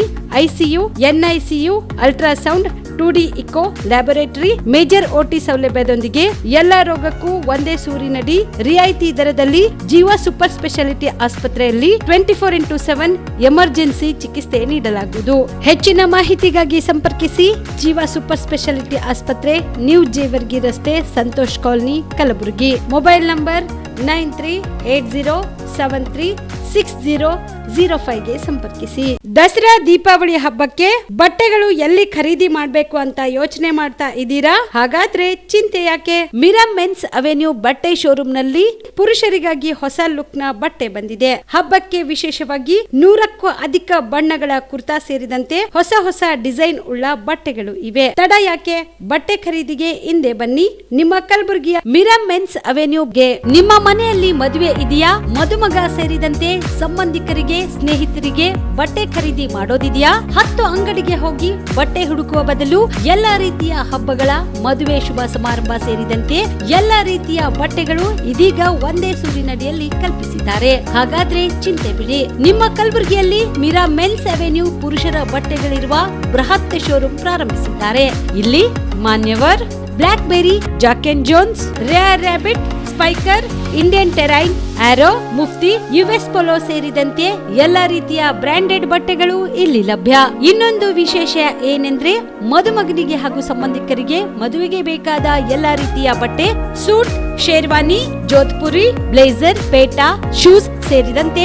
S1: ICU, NICU, ultrasound, 2D echo, laboratory, major OT ಸೌಲಭ್ಯದೊಂದಿಗೆ ಎಲ್ಲ ರೋಗಕ್ಕೂ ಒಂದೇ ಸೂರಿನಡಿ ರಿಯಾಯಿತಿ ದರದಲ್ಲಿ ಜೀವ ಸೂಪರ್ ಸ್ಪೆಷಾಲಿಟಿ ಆಸ್ಪತ್ರೆಯಲ್ಲಿ 24x7 ಎಮರ್ಜೆನ್ಸಿ ಚಿಕಿತ್ಸೆ ನೀಡಲಾಗುವುದು. ಹೆಚ್ಚಿನ ಮಾಹಿತಿಗಾಗಿ ಸಂಪರ್ಕಿಸಿ ಜೀವ ಸೂಪರ್ ಸ್ಪೆಷಾಲಿಟಿ ಆಸ್ಪತ್ರೆ, ನ್ಯೂ ಜೇವರ್ಗಿ ರಸ್ತೆ, Santosh colony, Kalaburagi. Mobile number 9380736005ಗೆ ಸಂಪರ್ಕಿಸಿ. ದಸರಾ ದೀಪಾವಳಿ ಹಬ್ಬಕ್ಕೆ ಬಟ್ಟೆಗಳು ಎಲ್ಲಿ ಖರೀದಿ ಮಾಡಬೇಕು ಅಂತ ಯೋಚನೆ ಮಾಡ್ತಾ ಇದ್ದೀರಾ? ಹಾಗಾದ್ರೆ ಚಿಂತೆ ಯಾಕೆ? ಮಿರಾ ಮೆನ್ಸ್ ಅವೆನ್ಯೂ ಬಟ್ಟೆ ಶೋರೂಮ್ ನಲ್ಲಿ ಪುರುಷರಿಗಾಗಿ ಹೊಸ ಲುಕ್ ನ ಬಟ್ಟೆ ಬಂದಿದೆ. ಹಬ್ಬಕ್ಕೆ ವಿಶೇಷವಾಗಿ 100ಕ್ಕೂ ಅಧಿಕ ಬಣ್ಣಗಳ ಕುರ್ತಾ ಸೇರಿದಂತೆ ಹೊಸ ಹೊಸ ಡಿಸೈನ್ ಉಳ್ಳ ಬಟ್ಟೆಗಳು ಇವೆ. ತಡ ಯಾಕೆ? ಬಟ್ಟೆ ಖರೀದಿಗೆ ಹಿಂದೆ ಬನ್ನಿ ನಿಮ್ಮ ಕಲಬುರಗಿಯ ಮಿರಾ ಮೆನ್ಸ್ ಅವೆನ್ಯೂಗೆ. ನಿಮ್ಮ ಮನೆಯಲ್ಲಿ ಮದುವೆ ಇದೆಯಾ? ಮದುಮಗ ಸೇರಿದಂತೆ ಸಂಬಂಧಿಕರಿಗೆ, ಸ್ನೇಹಿತರಿಗೆ ಬಟ್ಟೆ ಖರೀದಿ ಮಾಡೋದಿದೆಯಾ? 10 ಅಂಗಡಿಗೆ ಹೋಗಿ ಬಟ್ಟೆ ಹುಡುಕುವ ಬದಲು ಎಲ್ಲಾ ರೀತಿಯ ಹಬ್ಬಗಳ, ಮದುವೆ, ಶುಭ ಸಮಾರಂಭ ಸೇರಿದಂತೆ ಎಲ್ಲಾ ರೀತಿಯ ಬಟ್ಟೆಗಳು ಇದೀಗ ಒಂದೇ ಸೂರಿನಡಿಯಲ್ಲಿ ಕಲ್ಪಿಸಿದ್ದಾರೆ. ಹಾಗಾದ್ರೆ ಚಿಂತೆ ಬಿಡಿ. ನಿಮ್ಮ ಕಲಬುರಗಿಯಲ್ಲಿ ಮಿರಾ ಮೆನ್ಸ್ ಅವೆನ್ಯೂ ಪುರುಷರ ಬಟ್ಟೆಗಳಿರುವ ಬೃಹತ್ ಶೋರೂಮ್ ಪ್ರಾರಂಭಿಸಿದ್ದಾರೆ. ಇಲ್ಲಿ Manyavar, Black Berry, Jack and Jones, Rare Rabbit, Spykar, Indian Terrain, Arrow, Mufti, US Polo ಸೇರಿದಂತೆ ಎಲ್ಲಾ ರೀತಿಯ ಬ್ರಾಂಡೆಡ್ ಬಟ್ಟೆಗಳು ಇಲ್ಲಿ ಲಭ್ಯ. ಇನ್ನೊಂದು ವಿಶೇಷ ಏನೆಂದ್ರೆ ಮದುಮಗನಿಗೆ ಹಾಗೂ ಸಂಬಂಧಿಕರಿಗೆ ಮದುವೆಗೆ ಬೇಕಾದ ಎಲ್ಲಾ ರೀತಿಯ ಬಟ್ಟೆ, ಸೂಟ್, ಶೇರ್ವಾನಿ, ಜೋಧ್ಪುರಿ, ಬ್ಲೇಸರ್, ಪೇಟಾ, ಶೂಸ್ ಸೇರಿದಂತೆ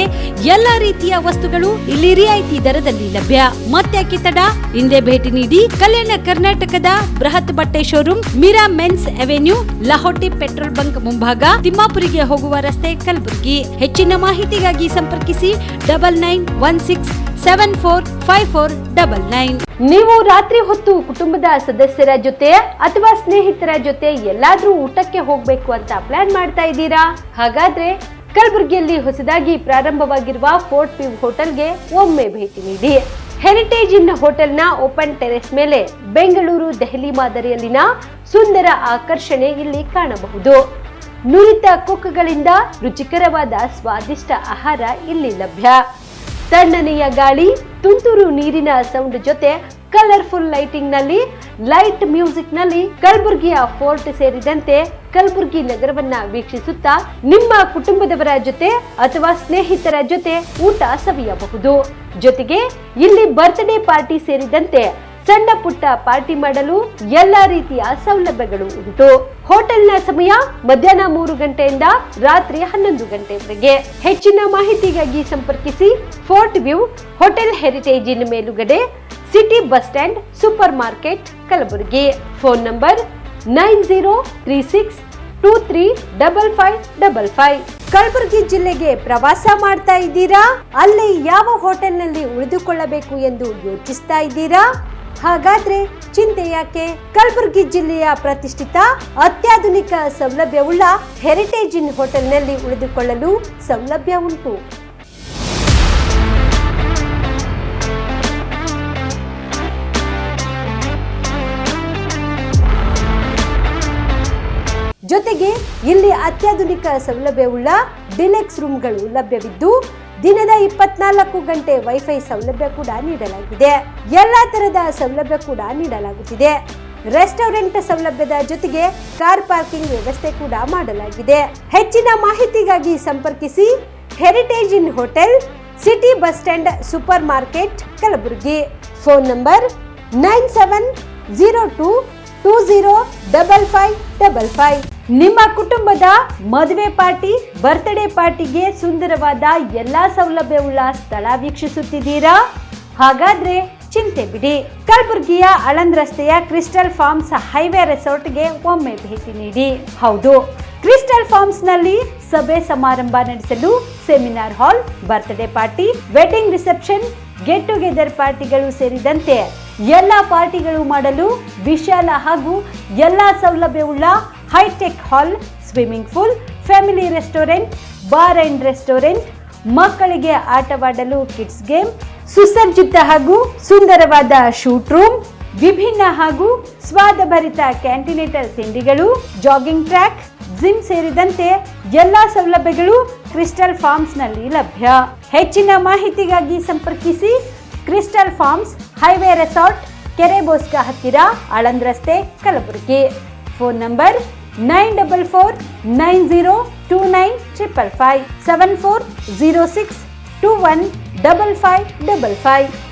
S1: ಎಲ್ಲಾ ರೀತಿಯ ವಸ್ತುಗಳು ಇಲ್ಲಿ ರಿಯಾಯಿತಿ ದರದಲ್ಲಿ ಲಭ್ಯ. ಮತ್ತ್ಯಾಕೆ ತಡ? ಹಿಂದೆ ಭೇಟಿ ನೀಡಿ. ಕಲ್ಯಾಣ ಕರ್ನಾಟಕದ ಬೃಹತ್ ಬಟ್ಟೆ showroom Mira men's avenue, Lahoti petrol bunk ಮುಂಭಾಗ, ತಿಮ್ಮಾಪುರಿಗೆ ಹೋಗುವ ರಸ್ತೆ, ಕಲಬುರಗಿ. ಹೆಚ್ಚಿನ ಮಾಹಿತಿಗಾಗಿ ಸಂಪರ್ಕಿಸಿ 9916745499. ನೀವು ರಾತ್ರಿ ಹೊತ್ತು ಕುಟುಂಬದ ಸದಸ್ಯರ ಜೊತೆ ಅಥವಾ ಸ್ನೇಹಿತರ ಜೊತೆ ಎಲ್ಲಾದ್ರೂ ಊಟಕ್ಕೆ ಹೋಗ್ಬೇಕು ಅಂತ ಪ್ಲಾನ್ ಮಾಡ್ತಾ ಇದ್ದೀರಾ? ಹಾಗಾದ್ರೆ ಕಲಬುರಗಿಯಲ್ಲಿ ಹೊಸದಾಗಿ ಪ್ರಾರಂಭವಾಗಿರುವ ಫೋರ್ಟ್ ವ್ಯೂ ಹೋಟೆಲ್ಗೆ ಒಮ್ಮೆ ಭೇಟಿ ನೀಡಿ. ಹೆರಿಟೇಜ್ ಇನ್ ಹೋಟೆಲ್ನ ಓಪನ್ ಟೆರೆಸ್ ಮೇಲೆ ಬೆಂಗಳೂರು, ದೆಹಲಿ ಮಾದರಿಯಲ್ಲಿನ ಸುಂದರ ಆಕರ್ಷಣೆ ಇಲ್ಲಿ ಕಾಣಬಹುದು. ನುರಿತ ಕುಕ್ಗಳಿಂದ ರುಚಿಕರವಾದ ಸ್ವಾದಿಷ್ಟ ಆಹಾರ ಇಲ್ಲಿ ಲಭ್ಯ. ತಣ್ಣನೆಯ ಗಾಳಿ, ತುಂತುರು ನೀರಿನ ಸೌಂಡ್ ಜೊತೆ ಕಲರ್ಫುಲ್ ಲೈಟಿಂಗ್ ನಲ್ಲಿ, ಲೈಟ್ ಮ್ಯೂಸಿಕ್ ನಲ್ಲಿ ಕಲಬುರಗಿಯ ಫೋರ್ಟ್ ಸೇರಿದಂತೆ ಕಲಬುರಗಿ ನಗರವನ್ನ ವೀಕ್ಷಿಸುತ್ತಾ ನಿಮ್ಮ ಕುಟುಂಬದವರ ಜೊತೆ ಅಥವಾ ಸ್ನೇಹಿತರ ಜೊತೆ ಊಟ ಸವಿಯಬಹುದು. ಜೊತೆಗೆ ಇಲ್ಲಿ ಬರ್ತ್ಡೇ ಪಾರ್ಟಿ ಸೇರಿದಂತೆ ಸಣ್ಣ ಪುಟ್ಟ ಪಾರ್ಟಿ ಮಾಡಲು ಎಲ್ಲಾ ರೀತಿಯ ಸೌಲಭ್ಯಗಳು ಉಂಟು. ಹೋಟೆಲ್ನ ಸಮಯ ಮಧ್ಯಾಹ್ನ 3 ಗಂಟೆಯಿಂದ ರಾತ್ರಿ 11 ಗಂಟೆವರೆಗೆ. ಹೆಚ್ಚಿನ ಮಾಹಿತಿಗಾಗಿ ಸಂಪರ್ಕಿಸಿ ಫೋರ್ಟ್ ವ್ಯೂ ಹೋಟೆಲ್ ಹೆರಿಟೇಜಿನ ಮೇಲುಗಡೆ, city bus stand, super market, Kalaburagi. Phone number 9036235555. Kalaburagi ಜಿಲ್ಲೆಗೆ ಪ್ರವಾಸ ಮಾಡ್ತಾ ಇದ್ದೀರಾ? ಅಲ್ಲಿ ಯಾವ ಹೋಟೆಲ್ನಲ್ಲಿ ಉಳಿದುಕೊಳ್ಳಬೇಕು ಎಂದು ಯೋಚಿಸ್ತಾ ಇದ್ದೀರಾ? ಹಾಗಾದ್ರೆ ಚಿಂತೆ ಯಾಕೆ? ಕಲಬುರಗಿ ಜಿಲ್ಲೆಯ ಪ್ರತಿಷ್ಠಿತ ಅತ್ಯಾಧುನಿಕ ಸೌಲಭ್ಯವುಳ್ಳ ಹೆರಿಟೇಜ್ ಇನ್ ಹೋಟೆಲ್ನಲ್ಲಿ ಉಳಿದುಕೊಳ್ಳಲು ಸೌಲಭ್ಯ ಉಂಟು. ಜೊತೆಗೆ ಇಲ್ಲಿ ಅತ್ಯಾಧುನಿಕ ಸೌಲಭ್ಯವುಳ್ಳ ಡಿಲೆಕ್ಸ್ ರೂಮ್ಗಳು ಲಭ್ಯವಿದ್ದು ದಿನದ 24 ಗಂಟೆ ವೈಫೈ ಸೌಲಭ್ಯ ಕೂಡ ನೀಡಲಾಗಿದೆ. ಎಲ್ಲಾ ತರದ ಸೌಲಭ್ಯ ಕೂಡ ನೀಡಲಾಗುತ್ತಿದೆ. ರೆಸ್ಟೋರೆಂಟ್ ಸೌಲಭ್ಯದ ಜೊತೆಗೆ ಕಾರ್ ಪಾರ್ಕಿಂಗ್ ವ್ಯವಸ್ಥೆ ಕೂಡ ಮಾಡಲಾಗಿದೆ. ಹೆಚ್ಚಿನ ಮಾಹಿತಿಗಾಗಿ ಸಂಪರ್ಕಿಸಿ Heritage Inn hotel, city bus stand, super market, Kalaburagi. Phone number 9702205555. ನಿಮ್ಮ ಕುಟುಂಬದ ಮದುವೆ ಪಾರ್ಟಿ, ಬರ್ತ್ಡೇ ಪಾರ್ಟಿಗೆ ಸುಂದರವಾದ ಎಲ್ಲಾ ಸೌಲಭ್ಯವುಳ್ಳ ಸ್ಥಳ ವೀಕ್ಷಿಸುತ್ತಿದ್ದೀರಾ? ಹಾಗಾದ್ರೆ ಚಿಂತೆ ಬಿಡಿ. ಕಲಬುರಗಿಯ ಆಳಂದ್ ರಸ್ತೆಯ ಕ್ರಿಸ್ಟಲ್ ಫಾರ್ಮ್ಸ್ ಹೈವೇ ರೆಸಾರ್ಟ್ಗೆ ಒಮ್ಮೆ ಭೇಟಿ ನೀಡಿ. ಹೌದು, ಕ್ರಿಸ್ಟಲ್ ಫಾರ್ಮ್ಸ್ ನಲ್ಲಿ ಸಭೆ ಸಮಾರಂಭ ನಡೆಸಲು seminar hall, birthday party, wedding reception, get together ಪಾರ್ಟಿಗಳು ಸೇರಿದಂತೆ ಎಲ್ಲ ಪಾರ್ಟಿಗಳು ಮಾಡಲು ವಿಶಾಲ ಹಾಗೂ ಎಲ್ಲಾ ಸೌಲಭ್ಯವುಳ್ಳ hitech hall, swimming pool, family restaurant, bar and restaurant, ಮಕ್ಕಳಿಗೆ ಆಟವಾಡಲು ಕಿಡ್ಸ್ ಗೇಮ್, ಸುಸಜ್ಜಿತ ಹಾಗೂ ಸುಂದರವಾದ ಶೂಟ್ ರೂಮ್, ವಿಭಿನ್ನ ಹಾಗೂ ಸ್ವಾದಭರಿತ ಕ್ಯಾಂಟಿನೇಟರ್ ತಿಂಡಿಗಳು, ಜಾಗಿಂಗ್ ಟ್ರ್ಯಾಕ್, ಜಿಮ್ ಸೇರಿದಂತೆ ಎಲ್ಲಾ ಸೌಲಭ್ಯಗಳು ಕ್ರಿಸ್ಟಲ್ ಫಾರ್ಮ್ಸ್ ನಲ್ಲಿ ಲಭ್ಯ. ಹೆಚ್ಚಿನ ಮಾಹಿತಿಗಾಗಿ ಸಂಪರ್ಕಿಸಿ ಕ್ರಿಸ್ಟಲ್ ಫಾರ್ಮ್ಸ್ ಹೈವೇ ರೆಸಾರ್ಟ್, ಕೆರೆ ಬೋಸ್ಕ ಹತ್ತಿರ, ಆಳಂದ್ ರಸ್ತೆ, ಕಲಬುರಗಿ. Phone number 9490295555 7406215555.